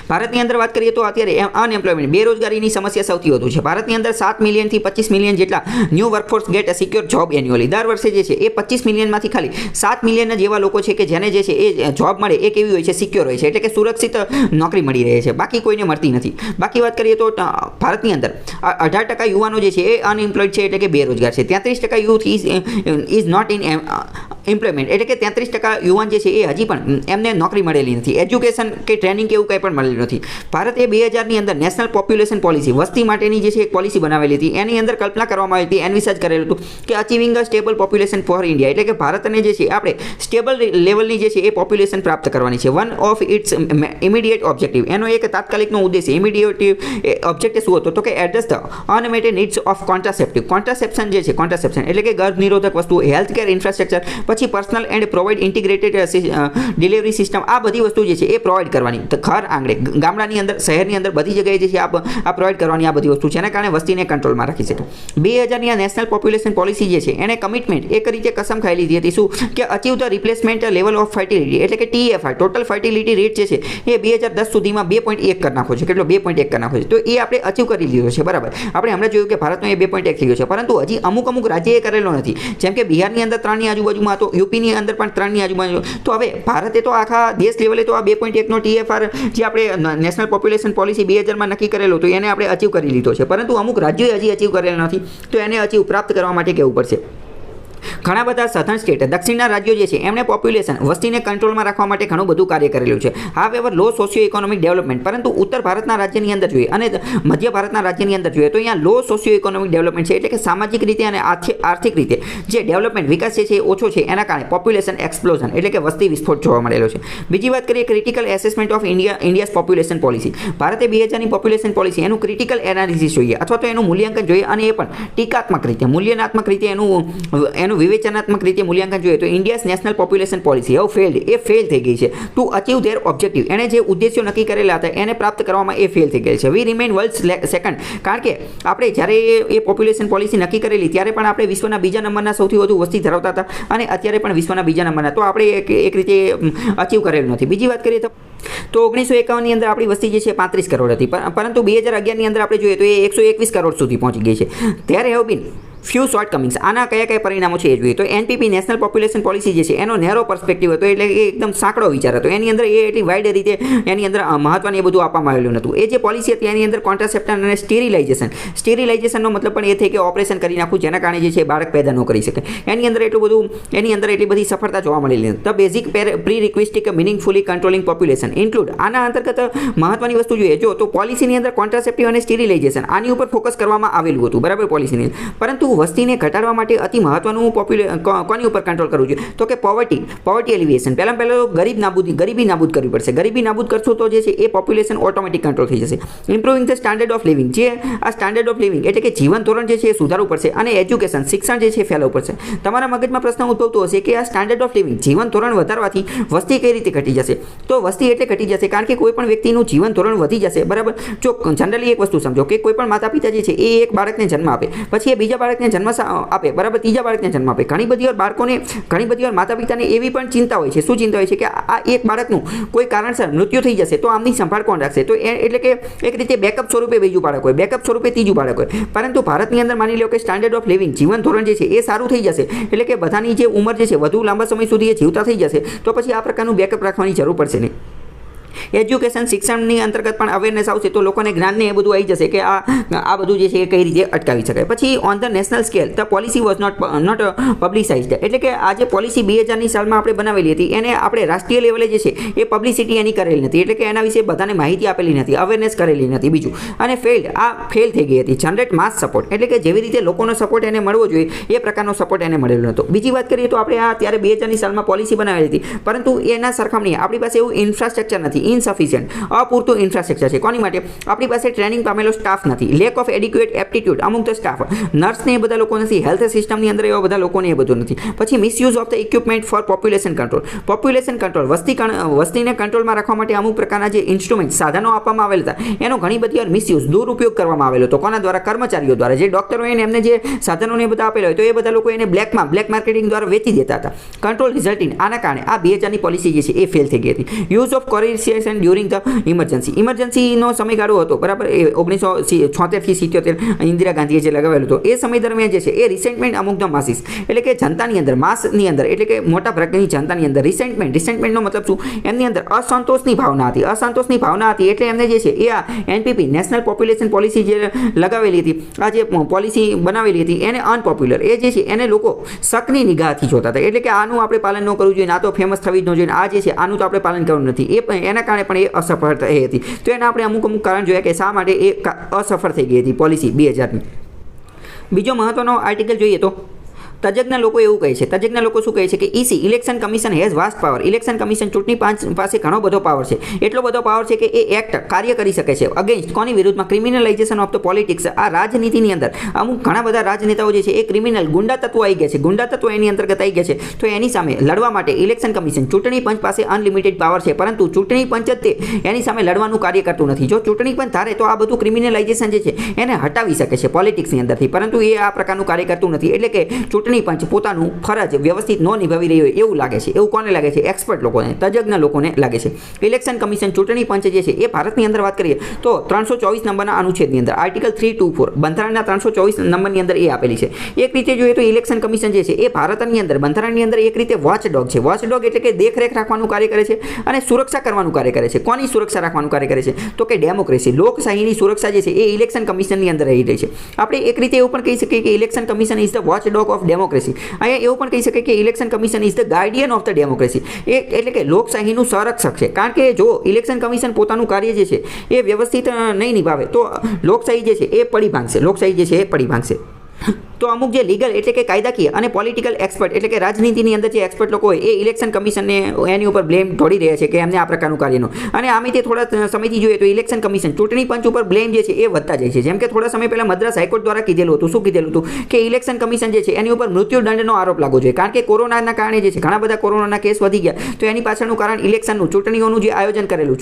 ભારતની અંદર વાત કરીએ તો અત્યારે અનએમ્પ્લોયમેન્ટ, બેરોજગારીની સમસ્યા સૌથી વધુ છે. ભારતની અંદર 7 મિલિયનથી 25 મિલિયન જેટલા new workforce get a secure job annually. દર વર્ષે જે છે એ 25 મિલિયનમાંથી ખાલી 7 મિલિયન જ એવા લોકો છે કે જેને જે છે એ જોબ મળે એ કેવી હોય છે? સિક્યોર હોય છે, એટલે કે સુરક્ષિત નોકરી મળી રહે છે. બાકી કોઈને મળતી નથી. બાકી વાત કરીએ તો ભારતની અંદર 18% યુવાનો જે છે એ અનએમ્પ્લોયડ છે, એટલે કે બેરોજગાર છે. 33% youth is not in employment, એટલે કે 33% યુવાન જે છે એ હજી પણ એમને નોકરી મળેલી નથી. એજ્યુકેશન કે ટ્રેનિંગ કે એવું કંઈ પણ મળેલું નથી. ભારતે 2000ની અંદર નેશનલ પોપ્યુલેશન પોલિસી, વસ્તી માટેની જે છે એક પોલિસી બનાવેલી હતી. એની અંદર કલ્પના કરવામાં આવી હતી, એનવિસેજ કરેલું હતું કે achieving a stable population for India, એટલે કે ભારતને જે છે આપણે સ્ટેબલ લેવલની જે છે એ પોપ્યુલેશન પ્રાપ્ત કરવાની છે. One of its immediate objective, એનો એક તાત્કાલિકનો ઉદ્દેશ્ય ઇમિડિયેટ ઓબ્જેક્ટિવ શું હતો? તો કે address the unmet needs of contraceptive. Contraception જે છે, કોન્ટ્રાસેપ્શન એટલે કે ગર્ભ નિરોધક વસ્તુઓ, હેલ્થ કેર ઇન્ફ્રાસ્ટ્રક્ચર, પછી personal and provide integrated delivery system, આ બધી વસ્તુ જે છે એ પ્રોવાઇડ કરવાની. ઘર આંગણે, ગામડાની અંદર, શહેરની અંદર બધી જગ્યાએ જે છે આ પ્રોવાઇડ કરવાની આ બધી વસ્તુ, જેના કારણે વસ્તીને કંટ્રોલમાં રાખી શકે. 2000ની આ નેશનલ પોપ્યુલેશન પોલિસી જે છે એને કમિટમેન્ટ એક રીતે કસમ ખાઈ લીધી હતી. શું? કે achieve the replacement level of fertility, એટલે કે TFR, ટોટલ ફર્ટિલિટી રેટ જે છે એ 2010 સુધીમાં 2.1 કરી નાખો છે. કેટલો? 2.1 કરી નાખો છે. તો એ આપણે અચીવ કરી લીધો છે, બરાબર. આપણે હમણાં જોયું કે ભારતનો એ 2.1 થઈ ગયો છે, પરંતુ હજી અમુક રાજ્યએ કરેલો નથી. જેમ કે બિહારની અંદર 3ની આજુબાજુમાં હતો, યુપીની અંદર પણ 3ની આજુબાજુ. તો હવે ભારતે તો આખા દેશ લેવલે તો આ 2.1નો TFR જે આપણે નેશનલ પોપ્યુલેશન પોલિસી 2000માં નક્કી કરેલો તો એને આપણે અચીવ કરી લીધો છે, પરંતુ અમુક રાજ્યોએ હજી અચીવ કરેલો નથી. તો એને અચીવ પ્રાપ્ત કરવા માટે કેવું પડશે. ઘણા બધા સધર્ન સ્ટેટ, દક્ષિણના રાજ્યો જે છે એમણે પોપ્યુલેશન, વસ્તીને કંટ્રોલમાં રાખવા માટે ઘણું બધું કાર્ય કરેલું છે. હાવેવર લો સોશિયો ઇકોનોમિક ડેવલપમેન્ટ, પરંતુ ઉત્તર ભારતના રાજ્યની અંદર જોઈએ અને મધ્ય ભારતના રાજ્યની અંદર જોઈએ તો અહીંયા લો સોશિયો ઇકોનોમિક ડેવલપમેન્ટ છે, એટલે કે સામાજિક રીતે અને આર્થિક રીતે જે ડેવલપમેન્ટ, વિકાસ છે એ ઓછો છે. એના કારણે પોપ્યુલેશન એક્સપ્લોઝન, એટલે કે વસ્તી વિસ્ફોટ જોવા મળેલો છે. બીજી વાત કરીએ critical assessment of India's population policy. ભારતે 2000ની પોપ્યુલેશન પોલિસી, એનું ક્રિટિકલ એનાલિસિસ જોઈએ અથવા તો એનું મૂલ્યાંકન જોઈએ, અને એ પણ ટીકાત્મક રીતે, મૂલ્યાત્મક રીતે એનું વિવેચનાત્મક રીતે મૂલ્યાંકન જોઈએ તો India's national population policy fail થઈ ગઈ છે ટુ અચીવ ધેર ઓબ્જેક્ટિવ. એણે જે ઉદ્દેશ્યો નક્કી કરેલા હતા એને પ્રાપ્ત કરવામાં એ ફેલ થઈ ગઈ છે. વી રિમેઇન વર્લ્ડ સેકન્ડ, કારણ કે આપણે જ્યારે એ પોપ્યુલેશન પોલિસી નક્કી કરેલી ત્યારે પણ આપણે વિશ્વના બીજા નંબરના સૌથી વધુ વસ્તી ધરાવતા હતા, અને અત્યારે પણ વિશ્વના બીજા નંબરના. તો આપણે એક રીતે અચીવ કરેલું નથી. બીજી વાત કરીએ તો 1951ની અંદર આપણી વસ્તી જે છે 35 કરોડ હતી, પરંતુ 2011ની અંદર આપણે જોઈએ તો એ 121 કરોડ સુધી પહોંચી ગઈ છે. There have been few short comings. આના કયા પરિણામો છે એ જોઈએ તો NPP નેશનલ પોપ્યુલેશન પોલિસી જે છે એનો નેરો પર્સ્પેક્ટિવ હતો, એટલે કે એકદમ સાંકડો વિચાર હતો. એની અંદર એ એટલી વાઇડ રીતે એની અંદર મહત્વને એ બધું આપવામાં આવેલું નહોતું. એ જે પોલિસી હતી એની અંદર કોન્ટ્રાસેપ્શન અને સ્ટેરિલાઇઝેશનનો મતલબ પણ એ થઈ કે ઓપરેશન કરી નાખવું, જેના કારણે જે છે બાળક પેદા ન કરી શકે. એની અંદર એટલી બધી સફળતા જોવા મળેલી નથી. The basic prerequisite meaningfully controlling population include. આના અંતર્ગત મહત્વની વસ્તુ જોઈએ જો તો પોલિસીની અંદર કોન્ટ્રાસેપ્ટિવ અને સ્ટેરિલાઇઝેશન આની ઉપર ફોકસ કરવામાં આવેલું હતું, બરાબર, પોલિસીની. પરંતુ વસ્તીને ઘટાડવા માટે અતિ મહત્વનું કોની ઉપર કંટ્રોલ કરવું જોઈએ તો કે પોવર્ટી એલિવેશન. પહેલાં ગરીબી નાબૂદ કરવી પડશે. ગરીબી નાબૂદ કરશો તો જે છે એ પોપ્યુલેશન ઓટોમેટિક કંટ્રોલ થઈ જશે. Improving the standard of living, જે આ સ્ટાન્ડર્ડ ઓફ લિવિંગ એટલે કે જીવન ધોરણ જે છે એ સુધારવું પડશે, અને એજ્યુકેશન, શિક્ષણ જે છે ફેલાવવું પડશે. તમારા મગજમાં પ્રશ્ન ઉદ્ભવતો હશે કે આ સ્ટાન્ડર્ડ ઓફ લિવિંગ, જીવન ધોરણ વધારવાથી વસ્તી કઈ રીતે ઘટી જશે? તો વસ્તી એટલે ઘટી જશે કારણ કે કોઈ પણ વ્યક્તિનું જીવન ધોરણ વધી જશે, બરાબર. જો જનરલી એક વસ્તુ સમજો કે કોઈ પણ માતા પિતા જે છે એ એક બાળકને જન્મ આપે, પછી એ બીજા બાળકને જન્મ આપે, બરાબર, ત્રીજા બાળકને જન્મ આપે. ઘણી બધી વાર માતા પિતાને એવી પણ ચિંતા હોય છે. શું ચિંતા હોય છે કે આ એક બાળકનું કોઈ કારણસર મૃત્યુ થઈ જશે તો આમની સંભાળ કોણ રાખશે? તો એટલે કે એક રીતે બેકઅપ સ્વરૂપે બીજું બાળક હોય, બેકઅપ સ્વરૂપે ત્રીજું બાળક હોય. પરંતુ ભારતની અંદર માની લો કે સ્ટાન્ડર્ડ ઓફ લિવિંગ, જીવન ધોરણ જે છે એ સારું થઈ જશે, એટલે કે બધાની જે ઉંમર જે છે વધુ લાંબા સમય સુધી એ જીવતા થઈ જશે, તો પછી આ પ્રકારનું બેકઅપ રાખવાની જરૂર પડશે નહીં. એજ્યુકેશન શિક્ષણની અંતર્ગત પણ અવેરનેસ આવશે તો લોકોને જ્ઞાનને એ બધું આવી જશે કે આ બધું જે છે એ કઈ રીતે અટકાવી શકાય. પછી on the national scale the policy was not publicised, એટલે કે આ જે પોલિસી 2000ની સાલમાં આપણે બનાવેલી હતી એને આપણે રાષ્ટ્રીય લેવલે જે છે એ પબ્લિસિટી એની કરેલી નથી, એટલે કે એના વિશે બધાને માહિતી આપેલી નથી, અવેરનેસ કરેલી નથી. બીજું અને ફેલ થઈ ગઈ હતી. જનરેટ માસ સપોર્ટ, એટલે કે જેવી રીતે લોકોનો સપોર્ટ એને મળવો જોઈએ એ પ્રકારનો સપોર્ટ એને મળેલો નહોતો. બીજી વાત કરીએ તો આપણે આ ત્યારે 2000ની સાલમાં પોલિસી બનાવેલી હતી, પરંતુ એના સરખામણીએ આપણી પાસે એવું ઇન્ફ્રાસ્ટ્રક્ચર નથી, ઇનસફિશિયન્ટ, અપૂરતું ઇન્ફ્રાસ્ટ્રક્ચર છે. કોની માટે? આપણી પાસે ટ્રેનિંગ પામેલો સ્ટાફ નથી, લેક ઓફ એડિક્યુએટ એપ્ટિટ્યૂડ, અમુક તો સ્ટાફ, નર્સને એ બધા લોકો નથી, હેલ્થ સિસ્ટમની અંદર એવા બધા લોકોને એ બધું નથી. પછી misuse of the equipment for population control, વસ્તીને કંટ્રોલમાં રાખવા માટે અમુક પ્રકારના જે ઇન્સ્ટ્રુમેન્ટ સાધનો આપવામાં આવેલા હતા એનો ઘણી બધી મિસયુઝ, દુરુપયોગ કરવામાં આવેલો હતો. કોના દ્વારા? કર્મચારીઓ દ્વારા. જે ડોક્ટરો હોય એમને જે સાધનોને બધા આપેલા હોય તો એ બધા લોકો એને બ્લેક માર્કેટિંગ દ્વારા વેચી દેતા હતા. કંટ્રોલ રિઝલ્ટિંગ, આના કારણે આ 2000ની પોલિસી જે છે એ ફેલ થઈ ગઈ હતી. યુઝ ઓફ કોરિસિએશન ડ્યુરિંગ ધ ઇમરજન્સીનો સમયગાળો હતો, બરાબર, એ 1976થી 77 ઇન્દિરા ગાંધીએ જે લગાવેલો હતો એ સમય દરમિયાન જે છે એ રિસેન્ટમેન્ટ અમુક ધ માસીસ, એટલે કે જનતાની અંદર, માસની અંદર, એટલે કે મોટા ભાગની જનતાની અંદર રિસેન્ટમેન્ટનો મતલબ શું? એમની અંદર અસંતોષની ભાવના હતી, એટલે એમને જે છે એ આ એનપીપી નેશનલ પોપ્યુલેશન પોલિસી જે લગાવેલી હતી, આ જે પોલિસી બનાવેલી હતી એને અનપોપ્યુલર, એ જે છે એને લોકો શકની નિગાહથી જોતા હતા, એટલે કે આનું આપણે પાલન ન કરવું જોઈએ, આ તો ફેમસ થવી જ ન જોઈએ, આ જે છે આનું તો આપણે પાલન કરવું નથી, એના કારણે પણ એ અસફળ થઈ હતી. તો એના આપણે અમુક કારણ જોયા કે શા માટે એ અસફળ થઈ ગઈ હતી પોલિસી 2000ની. બીજો મહત્વનો આર્ટિકલ જોઈએ તો તજજ્ઞ લોકો એવું કહે છે, તજજ્ઞ લોકો શું કહે છે કે EC election commission has vast power, election commission ચૂંટણી પાંચ પાસે ઘણો બધો પાવર છે, એટલો બધો પાવર છે કે એ એક્ટ કાર્ય કરી શકે છે અગેન્સ્ટ કોની વિરુદ્ધમાં? ક્રિમિનલાઇઝેશન ઓફ ધ પોલિટિક્સ. આ રાજનીતિની અંદર અમુક ઘણા બધા રાજનેતાઓ જે છે એ ક્રિમિનલ ગુંડા તત્વો આવી ગયા છે, ગુંડા તત્વો એની અંતર્ગત આવી ગયા છે. તો એની સામે લડવા માટે ઇલેક્શન કમિશન, ચૂંટણી પંચ પાસે અનલિમિટેડ પાવર છે, પરંતુ ચૂંટણી પંચ જ તે એની સામે લડવાનું કાર્ય કરતું નથી. જો ચૂંટણી પંચ ધારે તો આ બધું ક્રિમિનલાઇઝેશન જે છે એને હટાવી શકે છે પોલિટિક્સની અંદરથી, પરંતુ એ આ પ્રકારનું કાર્ય કરતું નથી. એટલે કે ચૂંટણી પંચ પોતાનું ફરજ વ્યવસ્થિત ન નિભાવી રહ્યો હોય એવું લાગે છે. એવું કોને લાગે છે? એક્સપર્ટ લોકોને, તજજ્ઞ લોકોને લાગે છે. ઇલેક્શન કમિશન, ચૂંટણી પંચ જે છે એ ભારતની અંદર વાત કરીએ તો 324 નંબરના અનુચ્છેદની અંદર આર્ટિકલ 324 બંધારણના 324 નંબરની અંદર એ આપેલી છે. એક રીતે જોઈએ તો ઇલેક્શન કમિશન જે છે એ ભારતની અંદર બંધારણની અંદર એક રીતે વોચડોગ છે. વોચડોગ એટલે કે દેખરેખ રાખવાનું કાર્ય કરે છે અને સુરક્ષા કરવાનું કાર્ય કરે છે. કોની સુરક્ષા રાખવાનું કાર્ય કરે છે? તો કે ડેમોક્રેસી, લોકશાહીની સુરક્ષા જે છે એ ઇલેક્શન કમિશનની અંદર રહી રહી છે. આપણે એક રીતે એવું પણ કહી શકીએ કે election commission is the watchdog of democracy. અહીંયા એવું પણ કહી શકાય કે election commission is the Guardian of the democracy, એટલે કે લોકશાહીનું સંરક્ષક છે. કારણ કે જો ઇલેક્શન કમિશન પોતાનું કાર્ય જે છે એ વ્યવસ્થિત નહીં નિભાવે તો લોકશાહી જે છે એ પડી ભાંગશે. તો અમુક જે લીગલ એટલે કે કાયદાકીય અને પોલિટિકલ એક્સપર્ટ એટલે કે રાજનીતિની અંદર જે એક્સપર્ટ લોકો હોય એ ઇલેક્શન કમિશનને એની ઉપર બ્લેમ ઢોળી રહ્યા છે કે એમને આ પ્રકારનું કાર્યનું. અને આમે તે થોડા સમયથી જોઈએ તો ઇલેક્શન કમિશન ચૂંટણી પંચ ઉપર બ્લેમ જે છે એ વધતા જાય છે. જેમ કે થોડા સમય પહેલા મદ્રાસ હાઈકોર્ટ દ્વારા કીધેલું હતું, શું કીધેલું હતું કે ઇલેક્શન કમિશન જે છે એની ઉપર મૃત્યુદંડનો આરોપ લાગવો જોઈએ. કારણ કે કોરોનાના કારણે જે છે ઘણા બધા કોરોનાના કેસ વધી ગયા, તો એની પાછળનું કારણ ઇલેક્શનનું, ચૂંટણીઓનું જે આયોજન કરેલું,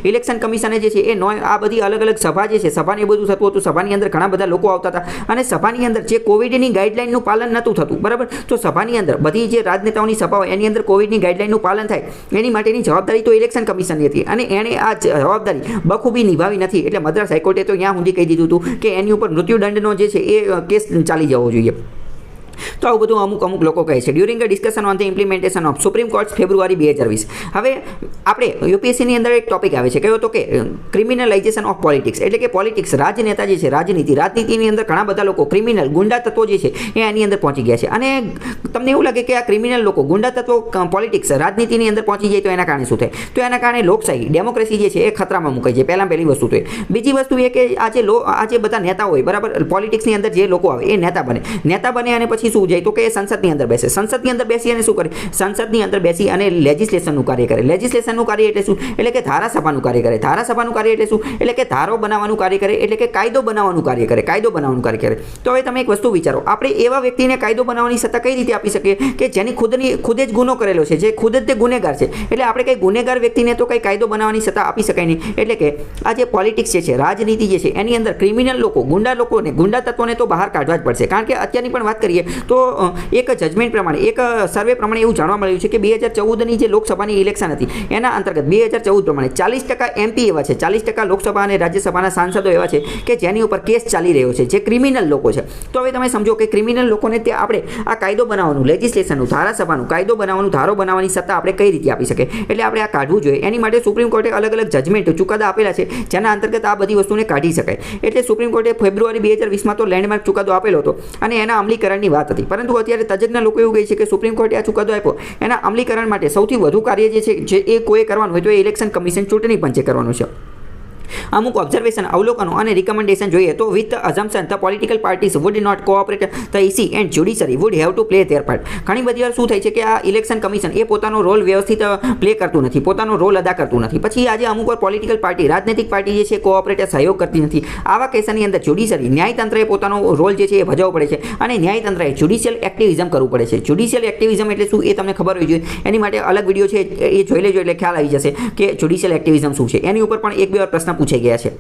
ઇલેક્શન કમિશને જે છે એ આ બધી અલગ અલગ સભા જે છે, સભાને એ બધું થતું હતું, સભાની અંદર ઘણા બધા લોકો આવતા હતા અને સભાની અંદર જે કોવિડની ગાઈડલાઈનનું પાલન નહોતું થતું, બરાબર. તો સભાની અંદર બધી જે રાજનેતાઓની સભા હોય એની અંદર કોવિડની ગાઈડલાઈનનું પાલન થાય એની માટેની જવાબદારી તો ઇલેક્શન કમિશનની હતી અને એણે આ જવાબદારી બખૂબી નિભાવી નથી. એટલે મદ્રાસ હાઈકોર્ટે તો ત્યાં સુધી કહી દીધું હતું કે એની ઉપર મૃત્યુદંડનો જે છે એ કેસ ચાલી જવો જોઈએ. તો આવું બધું અમુક લોકો કહે છે. During a discussion on the implementation of Supreme Court February 2020. હવે આપણે યુપીએસસીની અંદર એક ટોપિક આવે છે, કયો તો કે ક્રિમિનલાઇઝેશન ઓફ પોલિટિક્સ, એટલે કે પોલિટિક્સ, રાજનેતા જે છે, રાજનીતિની અંદર ઘણા બધા લોકો ક્રિમિનલ ગુંડા તત્વો જે છે એ આની અંદર પહોંચી ગયા છે. અને તમને એવું લાગે કે આ ક્રિમિનલ લોકો, ગુંડા તત્વો પોલિટિક્સ, રાજનીતિની અંદર પહોંચી જાય તો એના કારણે શું થાય? તો એના કારણે લોકશાહી, ડેમોક્રેસી જે છે એ ખતરામાં મુકાય છે. પહેલી વસ્તુ તો બીજી વસ્તુ એ કે આ જે બધા નેતા હોય, બરાબર, પોલિટિક્સની અંદર જે લોકો આવે એ નેતા બને અને પછી શું જાય તો કે સંસદની અંદર બેસે. સંસદની અંદર બેસી અને શું કરે? સંસદની અંદર બેસી અને લેજિસ્લેશનનું કાર્ય કરે. લેજિસ્લેશનનું કાર્ય એટલે શું? એટલે કે ધારાસભાનું કાર્ય કરે. ધારાસભાનું કાર્ય એટલે શું? એટલે કે ધારો બનાવવાનું કાર્ય કરે, એટલે કે કાયદો બનાવવાનું કાર્ય કરે. તો હવે તમે એક વસ્તુ વિચારો, આપણે એવા વ્યક્તિને કાયદો બનાવવાની સત્તા કઈ રીતે આપી શકીએ કે જેની ખુદે જ ગુનો કરેલો છે, જે ખુદ જ તે ગુનેગાર છે. એટલે આપણે કઈ ગુનેગાર વ્યક્તિને તો કઈ કાયદો બનાવવાની સત્તા આપી શકાય નહીં. એટલે કે આ જે પોલિટિક્સ જે છે, રાજનીતિ જે છે એની અંદર ક્રિમિનલ લોકો, ગુંડા તત્વોને તો બહાર કાઢવા જ પડશે. કારણ કે અત્યારની પણ વાત કરીએ તો તો એક જજમેન્ટ પ્રમાણે એક સર્વે પ્રમાણે એવું જાણવા મળ્યું છે કે 2014ની જે લોકસભાની ઇલેક્શન હતી એના અંતર્ગત 2014 પ્રમાણે 40% MP એવા છે, 40% લોકસભા અને રાજ્યસભાના સાંસદો એવા છે કે જેની ઉપર કેસ ચાલી રહ્યો છે, જે ક્રિમિનલ લોકો છે. તો હવે તમે સમજો કે ક્રિમિનલ લોકોને તે આપણે આ કાયદો બનાવવાનું, લેજિસ્લેશનનું, ધારાસભાનું કાયદો બનાવવાનું, ધારો બનાવવાની સત્તા આપણે કઈ રીતે આપી શકીએ, એટલે આપણે આ કાઢવું જોઈએ. એની માટે સુપ્રીમ કોર્ટે અલગ અલગ જજમેન્ટ, ચુકાદા આપેલા છે જેના અંતર્ગત આ બધી વસ્તુને કાઢી શકાય. એટલે સુપ્રીમ કોર્ટે ફેબ્રુઆરી 2020માં તો લેન્ડમાર્ક ચુકાદો આપેલો હતો અને એના અમલીકરણની વાત હતી. પરંતુ અત્યારે તજજ્ઞ લોકો એવું કહે છે કે સુપ્રીમ કોર્ટે આ ચુકાદો આપ્યો એના અમલીકરણ માટે સૌથી વધુ કાર્ય જે છે જે એ કોઈ કરવાનું હોય તો એ ઇલેક્શન કમિશન, ચૂંટણી પંચે કરવાનું છે. અમુક ઓબ્ઝર્વેશન, અવલોકનો અને રિકમેન્ડેશન જોઈએ તો with the assumption the political parties would not cooperate the EC and judiciary would have to play their part. ઘણી બધી વાર શું થાય છે કે આ ઇલેક્શન કમિશન એ પોતાનો રોલ વ્યવસ્થિત પ્લે કરતું નથી, પોતાનો રોલ અદા કરતું નથી. પછી આજે અમુક વાર પોલિટિકલ પાર્ટી, રાજનૈતિક પાર્ટી જે છે કોઓપરેટ, સહયોગ કરતી નથી. આવા કેસની અંદર જ્યુડિશરી, ન્યાયતંત્રએ પોતાનો રોલ જે છે એ ભજવવો પડે છે અને ન્યાયતંત્રએ જ્યુડિશિયલ એક્ટિવિઝમ કરવું પડે છે. જ્યુડિશિયલ એક્ટિવિઝમ એટલે શું એ તમને ખબર હોવી જોઈએ. એની માટે અલગ વિડીયો છે એ જોઈ લેજો એટલે ખ્યાલ આવી જશે કે જ્યુડિશિયલ એક્ટિવિઝમ શું છે. એની ઉપર પણ એક બે વાર પ્રશ્ન પૂછાઈ ગયા છે.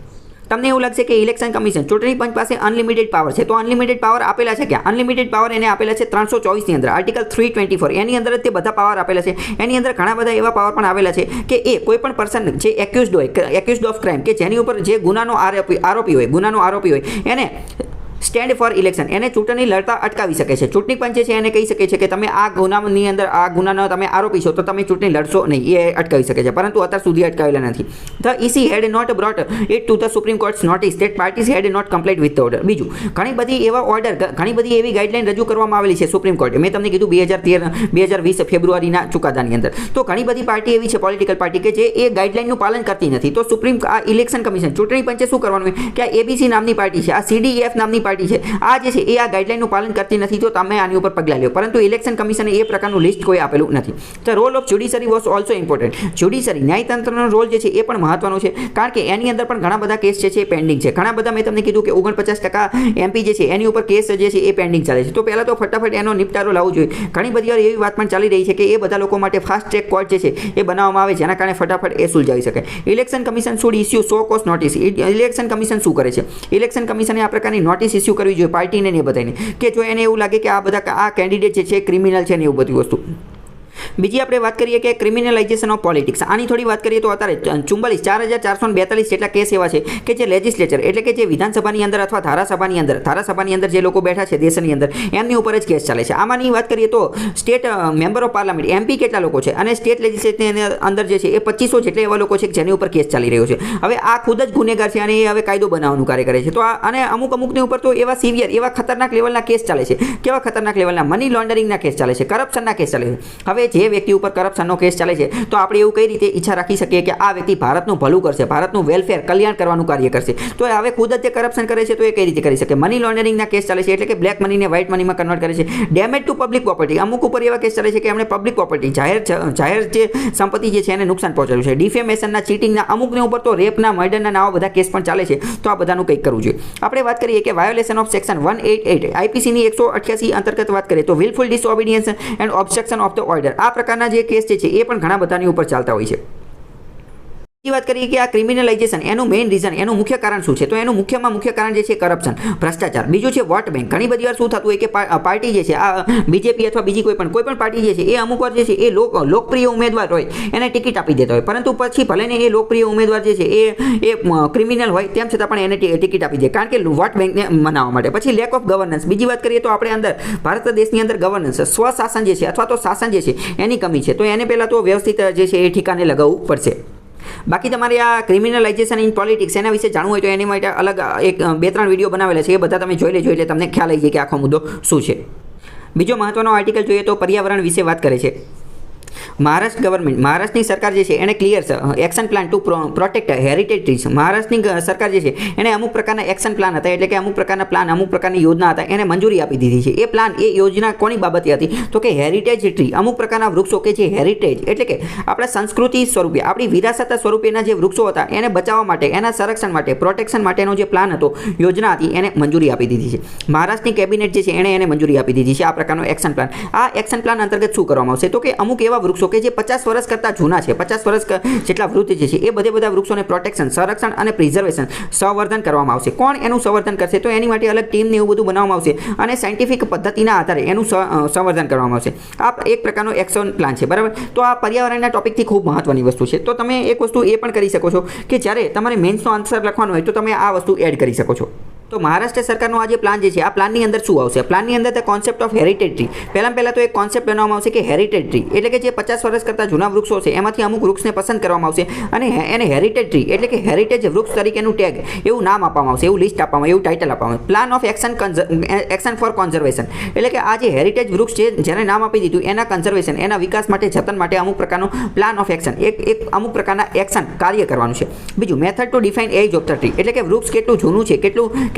તમને એવું લાગશે કે ઇલેક્શન કમિશન, ચૂંટણી પંચ પાસે અનલિમિટેડ પાવર છે, તો અનલિમિટેડ પાવર આપેલા છે ક્યાં? અનલિમિટેડ પાવર એને આપેલા છે 324 ની અંદર, આર્ટિકલ 324 એની અંદર જ તે બધા પાવર આપેલા છે. એની અંદર ઘણા બધા એવા પાવર પણ આવેલા છે કે એ કોઈ પણ પર્સન જે એક્યુઝડ ઓફ ક્રાઇમ, કે જેની ઉપર જે ગુનાનો આરોપી હોય એને સ્ટેન્ડ ફોર ઇલેક્શન, એને ચૂંટણી લડતા અટકાવી શકે છે. ચૂંટણી પંચ છે એને કહી શકે છે કે તમે આ ગુનાની અંદર, આ ગુનાનો તમે આરોપી છો તો તમે ચૂંટણી લડશો નહીં, એ અટકાવી શકે છે. પરંતુ અત્યાર સુધી અટકાવેલા નથી. The EC had not brought it to the Supreme Court's notice that parties had not complete with the order. બીજું, ઘણી બધી એવા ઓર્ડર, ઘણી બધી એવી ગાઈડલાઈન રજૂ કરવામાં આવેલી છે સુપ્રીમ કોર્ટે. મેં તમને કીધું 2020 ફેબ્રુઆરીના ચુકાદાની અંદર. તો ઘણી બધી પાર્ટી એવી છે, પોલિટિકલ પાર્ટી, કે જે એ ગાઈડલાઈનનું પાલન કરતી નથી. તો સુપ્રીમ, આ ઇલેક્શન કમિશન, ચૂંટણી પંચે શું કરવાનું કે આ ABC નામની પાર્ટી છે, આ CDEF નામની પાર્ટી છે, આ જે છે એ આ ગાઈડલાઈનનું પાલન કરતી નથી, તો તમે આની ઉપર પગલાં લ્યો. પરંતુ ઇલેક્શન કમિશને એ પ્રકારનું લિસ્ટ કોઈ આપેલું નથી. The role of judiciary was also important. Judiciary, ન્યાયતંત્રનો રોલ જે છે એ પણ મહત્વનો છે, કારણ કે એની અંદર પણ ઘણા બધા કેસ છે પેન્ડિંગ છે. ઘણા બધા, મેં તમને કીધું કે 49% MP જે છે એની ઉપર કેસ જે છે એ પેન્ડિંગ ચાલે છે. તો પહેલાં તો ફટાફટ એનો નિપટારો લાવવો જોઈએ. ઘણી બધી વાર એવી વાત પણ ચાલી રહી છે કે એ બધા લોકો માટે ફાસ્ટ ટ્રેક કોર્ટ જે છે એ બનાવવામાં આવે, જેના કારણે ફટાફટ એ સુલઝાવી શકે. Election commission should issue so cost notice. Election commission શું કરે છે? ઇલેક્શન કમિશને આ પ્રકારની નોટિસ ઇસ્યુ કરવી જોઈએ પાર્ટીને ને બધાને, કે જો એને એવું લાગે કે આ બધા આ કેન્ડિડેટ જે છે ક્રિમિનલ છે ને એવું બધી વસ્તુ. બીજી આપણે વાત કરીએ કે ક્રિમિનલાઇઝેશન ઓફ પોલિટિક્સ. આની થોડી વાત કરીએ તો અત્યારે 44,442 જેટલા કેસ એવા છે કે જે લેજિસ્લેચર, એટલે કે જે વિધાનસભાની અંદર અથવા ધારાસભાની અંદર જે લોકો બેઠા છે દેશની અંદર, એમની ઉપર જ કેસ ચાલે છે. આમાંની વાત કરીએ તો state member of parliament, MP કેટલા લોકો છે, અને સ્ટેટ લેજિસ્લેચરની અંદર જે છે એ 2500 જેટલા એવા લોકો છે જેની ઉપર કેસ ચાલી રહ્યો છે. હવે આ ખુદ જ ગુનેગાર છે અને એ હવે કાયદો બનાવવાનું કાર્ય કરે છે. તો અને અમુકની ઉપર તો એવા સિવિયર, એવા ખતરનાક લેવલના કેસ ચાલે છે. કેવા ખતરનાક લેવલના? મની લોન્ડરિંગના કેસ ચાલે છે, કરપ્શનના કેસ ચાલે છે. હવે જે વ્યક્તિ ઉપર કરપ્શનનો કેસ ચાલે છે તો આપણે એવું કઈ રીતે ઈચ્છા રાખી શકીએ કે આ વ્યક્તિ ભારતનું ભલું કરશે, ભારતનું વેલફેર, કલ્યાણ કરવાનું કાર્ય કરશે? તો હવે ખુદ જ જે કરપ્શન કરે છે તો એ કઈ રીતે કરી શકે? મની લોન્ડરિંગના કેસ ચાલે છે, એટલે કે બ્લેક મનીને વ્હાઇટ મનીમાં કન્વર્ટ કરે છે. ડેમેજ ટુ પબ્લિક પ્રોપર્ટી, અમુક ઉપર એવા કેસ ચાલે છે કે એમણે પબ્લિક પ્રોપર્ટી, જાહેર જે સંપત્તિ જે છે એને નુકસાન પહોંચાડ્યું છે. ડિફેમેશનના, ચીટિંગના, અમુકને ઉપર તો રેપના, મર્ડરના આવા બધા કેસ પણ ચાલે છે. તો આ બધાનું કંઈક કરવું જોઈએ. આપણે વાત કરીએ કે વાયોલેશન ઓફ સેક્શન 188 IPCની 188 અંતર્ગત વાત કરીએ તો wilful disobedience and obstruction of the order. આ પ્રકારના જે કેસ છે એ પણ ઘણા બધાની ઉપર ચાલતા હોય છે. વાત કરીએ કે આ ક્રિમિનલાઇઝેશન, એનું મેઇન રીઝન, એનું મુખ્ય કારણ શું છે? તો એનું મુખ્ય કારણ જે છે કરપ્શન, ભ્રષ્ટાચાર. બીજું છે વોટ બેંક. ઘણી બધી વાર શું થતું હોય કે પાર્ટી જે છે, આ BJP અથવા બીજી કોઈ પણ પાર્ટી જે છે એ અમુક વાર જે છે એ લોકપ્રિય ઉમેદવાર હોય એને ટિકિટ આપી દેતા હોય, પરંતુ પછી ભલે ને એ લોકપ્રિય ઉમેદવાર જે છે એ ક્રિમિનલ હોય તેમ છતાં પણ એને ટિકિટ આપી દે, કારણ કે વોટ બેંકને મનાવવા માટે. પછી લેક ઓફ ગવર્નન્સ. બીજી વાત કરીએ તો આપણે અંદર ભારત દેશની અંદર ગવર્નન્સ, સ્વશાસન જે છે અથવા તો શાસન જે છે એની કમી છે. તો એને પહેલાં તો વ્યવસ્થિત જે છે એ ઠીકાને લગાવવું પડશે. બાકી તમારે આ ક્રિમિનલાઇઝેશન ઇન પોલિટિક્સ એના વિશે જાણવું હોય તો એની માટે અલગ 2-3 વિડીયો બનાવેલા છે, એ બધા તમે જોઈ લેજો એટલે તમને ખ્યાલ આવી જાય કે આખો મુદ્દો શું છે. બીજો મહત્વનો આર્ટિકલ જોઈએ તો પર્યાવરણ વિશે વાત કરે છે. મહારાષ્ટ્ર ગવર્મેન્ટ, મહારાષ્ટ્રની સરકાર જે છે એને clear action plan to protect heritage trees. મહારાષ્ટ્રની સરકાર જે છે એને અમુક પ્રકારના એક્શન પ્લાન હતા, એટલે કે અમુક પ્રકારના પ્લાન, અમુક પ્રકારની યોજના હતા, એને મંજૂરી આપી દીધી છે. એ પ્લાન, એ યોજના કોની બાબતે હતી? તો કે હેરિટેજ ટ્રી, અમુક પ્રકારના વૃક્ષો કે જે હેરિટેજ એટલે કે આપણા સંસ્કૃતિ સ્વરૂપે, આપણી વિરાસત સ્વરૂપેના જે વૃક્ષો હતા એને બચાવવા માટે, એના સંરક્ષણ માટે, પ્રોટેક્શન માટેનો જે પ્લાન હતો, યોજના હતી, એને મંજૂરી આપી દીધી છે. મહારાષ્ટ્રની કેબિનેટ જે છે એને મંજૂરી આપી દીધી છે આ પ્રકારનો એક્શન પ્લાન. આ એક્શન પ્લાન અંતર્ગત શું કરવામાં આવશે? તો કે અમુક એવા વૃક્ષો વૃક્ષો કે જે 50 વર્ષ કરતાં જૂના છે, 50 વર્ષ જેટલા વૃદ્ધ જે છે એ બધા વૃક્ષોને પ્રોટેક્શન, સંરક્ષણ અને પ્રિઝર્વેશન, સંવર્ધન કરવામાં આવશે. કોણ એનું સંવર્ધન કરશે? તો એની માટે અલગ ટીમને એવું બધું બનાવવામાં આવશે અને સાયન્ટિફિક પદ્ધતિના આધારે એનું સંવર્ધન કરવામાં આવશે. આ એક પ્રકારનો એક્શન પ્લાન છે, બરાબર. તો આ પર્યાવરણના ટોપિકથી ખૂબ મહત્વની વસ્તુ છે. તો તમે એક વસ્તુ એ પણ કરી શકો છો કે જ્યારે તમારે મેન્સનો આન્સર લખવાનો હોય તો તમે આ વસ્તુ એડ કરી શકો છો. તો મહારાષ્ટ્ર સરકારનો આ જે પ્લાન જે છે આ પ્લાનની અંદર શું આવશે? પ્લાનની અંદર the concept of heritage tree. પહેલાં તો એક કોન્સેપ્ટ બનાવવામાં આવશે કે હેરિટેજ ટ્રી એટલે કે જે 50 વર્ષ કરતાં જૂના વૃક્ષો છે એમાંથી અમુક વૃક્ષને પસંદ કરવામાં આવશે અને એને હેરિટેજ ટ્રી એટલે કે હેરિટેજ વૃક્ષ તરીકેનું ટેગ એવું નામ આપવામાં આવશે, એવું લિસ્ટ આપવામાં, એવું ટાઇટલ આપવામાં. Plan of action for conservation એટલે કે આ જે હેરિટેજ વૃક્ષ છે જેને નામ આપી દીધું એના કન્ઝર્વેશન, એના વિકાસ માટે, જતન માટે અમુક પ્રકારનો પ્લાન ઓફ એક્શન, એક અમુક પ્રકારના એક્શન કાર્ય કરવાનું છે. બીજું method to define age of the tree એટલે કે વૃક્ષ કેટલું જૂનું છે,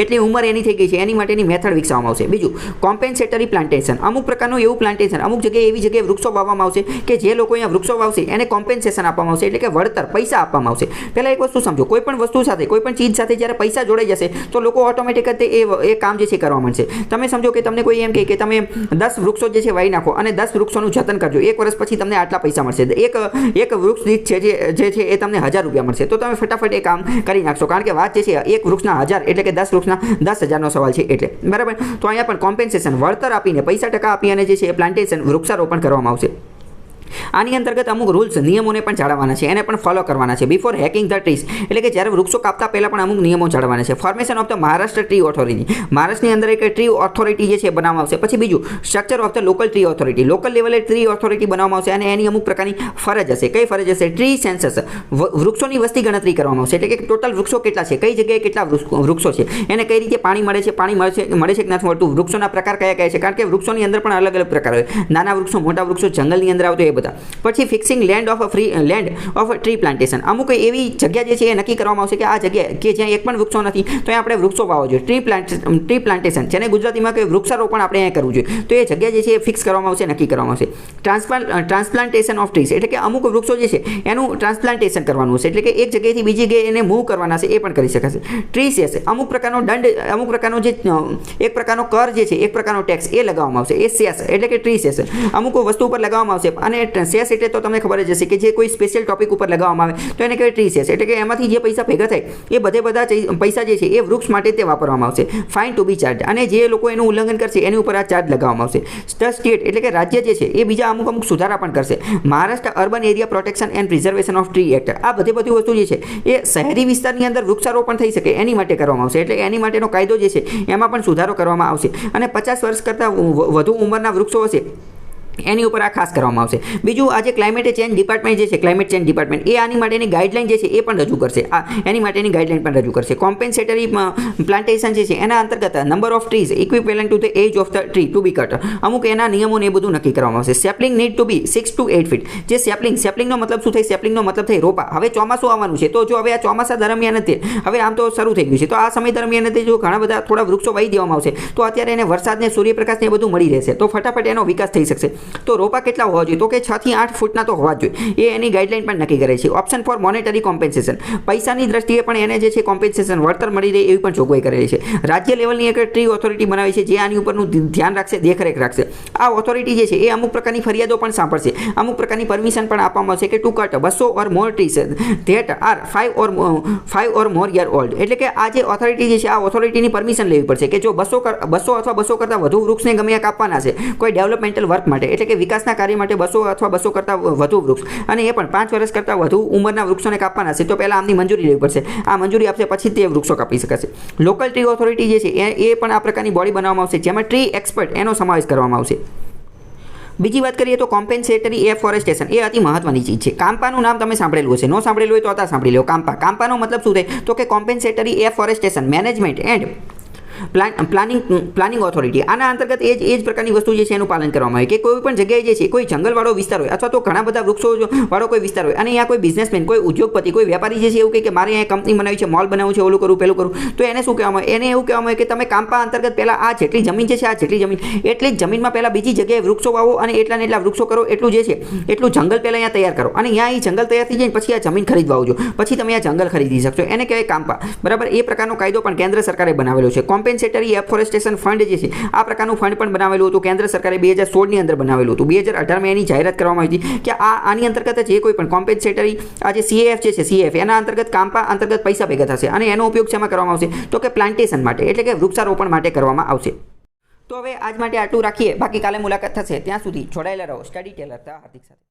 કેટલી ઉંમર એની થઈ ગઈ છે એની માટેની મેથડ વિકસાવવામાં આવશે. બીજું કોમ્પેન્સેટરી પ્લાન્ટેશન, અમુક પ્રકારનું એવું પ્લાન્ટેશન, અમુક જગ્યાએ એવી જગ્યાએ વૃક્ષો વાવવામાં આવશે કે જે લોકો અહીંયા વૃક્ષો વાવશે એને કોમ્પેન્સેશન આપવામાં આવશે એટલે કે વળતર, પૈસા આપવામાં આવશે. પહેલાં એક વસ્તુ સમજો, કોઈ પણ વસ્તુ સાથે, કોઈ પણ ચીજ સાથે જ્યારે પૈસા જોડાઈ જશે તો લોકો ઓટોમેટિક એ કામ જે છે કરવા માંડશે. તમે સમજો કે તમને કોઈ એમ કહે કે તમે 10 વૃક્ષો જે છે વાવી નાખો અને 10 વૃક્ષોનું જતન કરજો, 1 વર્ષ પછી તમને આટલા પૈસા મળશે, એક વૃક્ષ દીઠ છે જે છે એ તમને 1000 રૂપિયા મળશે. તો તમે ફટાફટ એ કામ કરી નાખશો કારણ કે વાત જે છે એક વૃક્ષના 1000 એટલે કે 10 વૃક્ષના 10,000નો સવાલ છે એટલે, બરાબર. તો અહીંયા પણ કોમ્પેન્સેશન, વળતર આપીને, પૈસા ટકા આપી અને જે છે એ પ્લાન્ટેશન, વૃક્ષારોપણ કરવામાં આવશે. આની અંતર્ગત અમુક રૂલ્સ, નિયમોને પણ જાળવવાના છે, એને પણ ફોલો કરવાના છે. બિફોર હેકિંગ ધ ટ્રીઝ એટલે કે જ્યારે વૃક્ષો કાપતા પહેલાં પણ અમુક નિયમો જાળવવાના છે. Formation of the Maharashtra tree authority, મહારાષ્ટ્રની અંદર એક ટ્રી ઓથોરિટી જે છે બનાવવામાં આવશે. પછી બીજું structure of the local tree authority, local લેવલે ટ્રી ઓથોરિટી બનાવવામાં આવશે અને એની અમુક પ્રકારની ફરજ હશે. કઈ ફરજ હશે? ટ્રી સેન્સસ, વૃક્ષોની વસ્તી ગણતરી કરવામાં આવશે એટલે કે ટોટલ વૃક્ષો કેટલા છે, કઈ જગ્યાએ કેટલા વૃક્ષો છે, એને કઈ રીતે પાણી મળે છે, પાણી મળે છે કે નથી મળતું, વૃક્ષોના પ્રકાર કયા છે કારણ કે વૃક્ષોની અંદર પણ અલગ અલગ પ્રકાર હોય, નાના વૃક્ષો, મોટા વૃક્ષો, જંગલની અંદર આવતો એ બધા. પછી fixing land of tree plantation, અમુક એવી જગ્યા જે છે એ નક્કી કરવામાં આવશે કે આ જગ્યા કે જ્યાં એક પણ વૃક્ષો નથી તો આપણે વૃક્ષો વાવવા જોઈએ. ટ્રી પ્લાન્ટેશન જેને ગુજરાતીમાં કે વૃક્ષારોપણ આપણે અહીંયા કરવું જોઈએ તો એ જગ્યા જે છે એ ફિક્સ કરવામાં આવશે, નક્કી કરવામાં આવશે. ટ્રાન્સપ્લાન્ટેશન ઓફ ટ્રીઝ એટલે કે અમુક વૃક્ષો જે છે એનું ટ્રાન્સપ્લાન્ટેશન કરવાનું હશે એટલે કે એક જગ્યાએથી બીજી જગ્યાએ એને મૂવ કરવાના છે, એ પણ કરી શકાશે. ટ્રી સેસ, અમુક પ્રકારનો દંડ, અમુક પ્રકારનો જે એક પ્રકારનો કર જે છે, એક પ્રકારનો ટેક્સ એ લગાવવામાં આવશે. એ સેસ એટલે કે ટ્રી સેસ અમુક વસ્તુ ઉપર લગાવવામાં આવશે અને સેસ એટલે તો તમને ખબર જ હશે કે જે કોઈ સ્પેશિયલ ટોપિક ઉપર લગાવવામાં આવે તો એને કહેવાય ટ્રી સેસ એટલે કે એમાંથી જે પૈસા ભેગા થાય એ બધા પૈસા જે છે એ વૃક્ષ માટે તે વાપરવામાં આવશે. ફાઇન ટુ બી ચાર્જ, અને જે લોકો એનું ઉલ્લંઘન કરશે એની ઉપર આ ચાર્જ લગાવવામાં આવશે. સ્ટેટ એટલે કે રાજ્ય જે છે એ બીજા અમુક સુધારા પણ કરશે. Maharashtra urban area protection and preservation of tree act, આ બધી વસ્તુ જે છે એ શહેરી વિસ્તારની અંદર વૃક્ષારોપણ થઈ શકે એની માટે કરવામાં આવશે એટલે એની માટેનો કાયદો જે છે એમાં પણ સુધારો કરવામાં આવશે. અને 50 વર્ષ કરતાં વધુ ઉંમરના વૃક્ષો હશે એની ઉપર આ ખાસ કરવામાં આવશે. બીજું આજે ક્લાઇમેટ ચેન્જ ડિપાર્ટમેન્ટ જે છે, ક્લાઇમેટ ચેન્જ ડિપાર્ટમેન્ટ એ આની માટેની ગાઈડલાઇન જે છે એ પણ રજૂ કરશે, એની માટેની ગાઈડલાઇન પણ રજૂ કરશે. કોમ્પેન્સેટરી પ્લાન્ટેશન જે છે એના અંતર્ગત number of trees equivalent to the age of the tree to be cut, અમુક એના નિયમોને એ બધું નક્કી કરવામાં આવશે. Sapling need to be 6 to 8 feet, જે સેપલિંગનો મતલબ શું થાય? સેપલિંગનો મતલબ થાય રોપા. હવે ચોમાસું આવવાનું છે તો જો હવે આ ચોમાસા દરમિયાન જ હવે આમ તો શરૂ થઈ ગયું છે તો આ સમય દરમિયાન જો ઘણા બધા થોડા વૃક્ષો વાવી દેવામાં આવશે તો અત્યારે એને વરસાદને, સૂર્યપ્રકાશને એ બધું મળી રહેશે તો ફટાફટ એનો વિકાસ થઈ શકશે. તો રોપા કેટલા હોવા જોઈએ? તો કે 6 થી 8 ફૂટના તો હોવા જોઈએ, એ એની ગાઈડલાઇન પણ નક્કી કરે છે. ઓપ્શન ફોર મોનેટરી કોમ્પેન્સેશન, પૈસાની દ્રષ્ટિએ પણ એને જે છે કોમ્પેન્સેશન, વળતર મળી રહે એવી પણ જોગવાઈ કરેલી છે. રાજ્ય લેવલની એક ટ્રી ઓથોરિટી બનાવી છે જે આની ઉપરનું ધ્યાન રાખશે, દેખરેખ રાખશે. આ ઓથોરિટી જે છે એ અમુક પ્રકારની ફરિયાદો પણ સાંભળશે, અમુક પ્રકારની પરમિશન પણ આપવામાં આવશે કે to cut 200 or more trees that are 5 or more year old એટલે કે આ જે ઓથોરિટી જે છે આ ઓથોરિટીની પરમિશન લેવી પડશે કે જો 200 અથવા 200 કરતાં વધુ વૃક્ષને ગમે આ કાપવાના છે કોઈ ડેવલપમેન્ટલ વર્ક માટે એટલે કે વિકાસના કાર્ય માટે 200 અથવા 200 કરતાં વધુ વૃક્ષ અને એ પણ 5 વર્ષ કરતાં વધુ ઉંમરના વૃક્ષોને કાપવાના છે તો પહેલાં આમની મંજૂરી લેવી પડશે. આ મંજૂરી આપશે પછી તે વૃક્ષો કાપી શકાશે. લોકલ ટ્રી ઓથોરિટી જે છે એ પણ આ પ્રકારની બોડી બનાવવામાં આવશે જેમાં ટ્રી એક્સપર્ટ એનો સમાવેશ કરવામાં આવશે. બીજી વાત કરીએ તો કોમ્પેન્સેટરી એફોરેસ્ટેશન, એ અતિ મહત્વની ચીજ છે. કામ્પાનું નામ તમે સાંભળેલું હશે, ન સાંભળેલું હોય તો અત્યારે સાંભળી લો. કામ્પાનો મતલબ શું થાય? તો કે કોમ્પેન્સેટરી એફોરેસ્ટેશન મેનેજમેન્ટ એન્ડ પ્લાનિંગ ઓથોરિટી. આના અંતર્ગત એ જ પ્રકારની વસ્તુ જે છે એનું પાલન કરવામાં આવે કે કોઈ પણ જગ્યાએ જે છે કોઈ જંગલવાળો વિસ્તાર હોય અથવા તો ઘણા બધા વૃક્ષો વાળો કોઈ વિસ્તાર હોય અને અહીંયા કોઈ બિઝનેસમેન, કોઈ ઉદ્યોગપતિ, કોઈ વેપારી જે છે એવું કહે કે મારે અહીંયા કંપની બનાવી છે, મોલ બનાવવું છે, ઓલું કરું, પેલું કરું, તો એને શું કહેવામાં આવે? એને એવું કહેવામાં આવે કે તમે કામ્પા અંતર્ગત પહેલાં આ જેટલી જમીન છે આ જેટલી જમીન, એટલી જ જમીનમાં પહેલાં બીજી જગ્યાએ વૃક્ષો વાવો અને એટલા વૃક્ષો કરો, એટલું જે છે એટલું જંગલ પહેલાં અહીંયા તૈયાર કરો અને અહીંયા એ જંગલ તૈયાર થઈ જાય પછી આ જમીન ખરીદવા આવજો, પછી તમે આ જંગલ ખરીદી શકશો. એને કહેવાય કામ્પા, બરાબર. એ પ્રકારનો કાયદો પણ કેન્દ્ર સરકારે બનાવેલો છે. કોમ્પેન્સેટરી એફોરેસ્ટેશન ફંડ જે છે આ પ્રકારનું ફંડ પણ બનાવેલું હતું. કેન્દ્ર સરકારે 2016ની અંદર બનાવેલું હતું. 2018માં એની જાહેરાત કરવામાં આવી હતી કે આની અંતર્ગત જે કોઈ પણ કોમ્પેન્સેટરી આ જે CAF જે છે CAF એના અંતર્ગત કામ્પા અંતર્ગત પૈસા ભેગા થશે અને એનો ઉપયોગ શેમાં કરવામાં આવશે તો કે પ્લાન્ટેશન માટે એટલે કે વૃક્ષારોપણ માટે કરવામાં આવશે. તો હવે આજ માટે આટલું રાખીએ. બાકી કાલે મુલાકાત થશે. ત્યાં સુધી જોડાયેલા રહો સ્ટડી ટેલર હાર્દિક સાથે.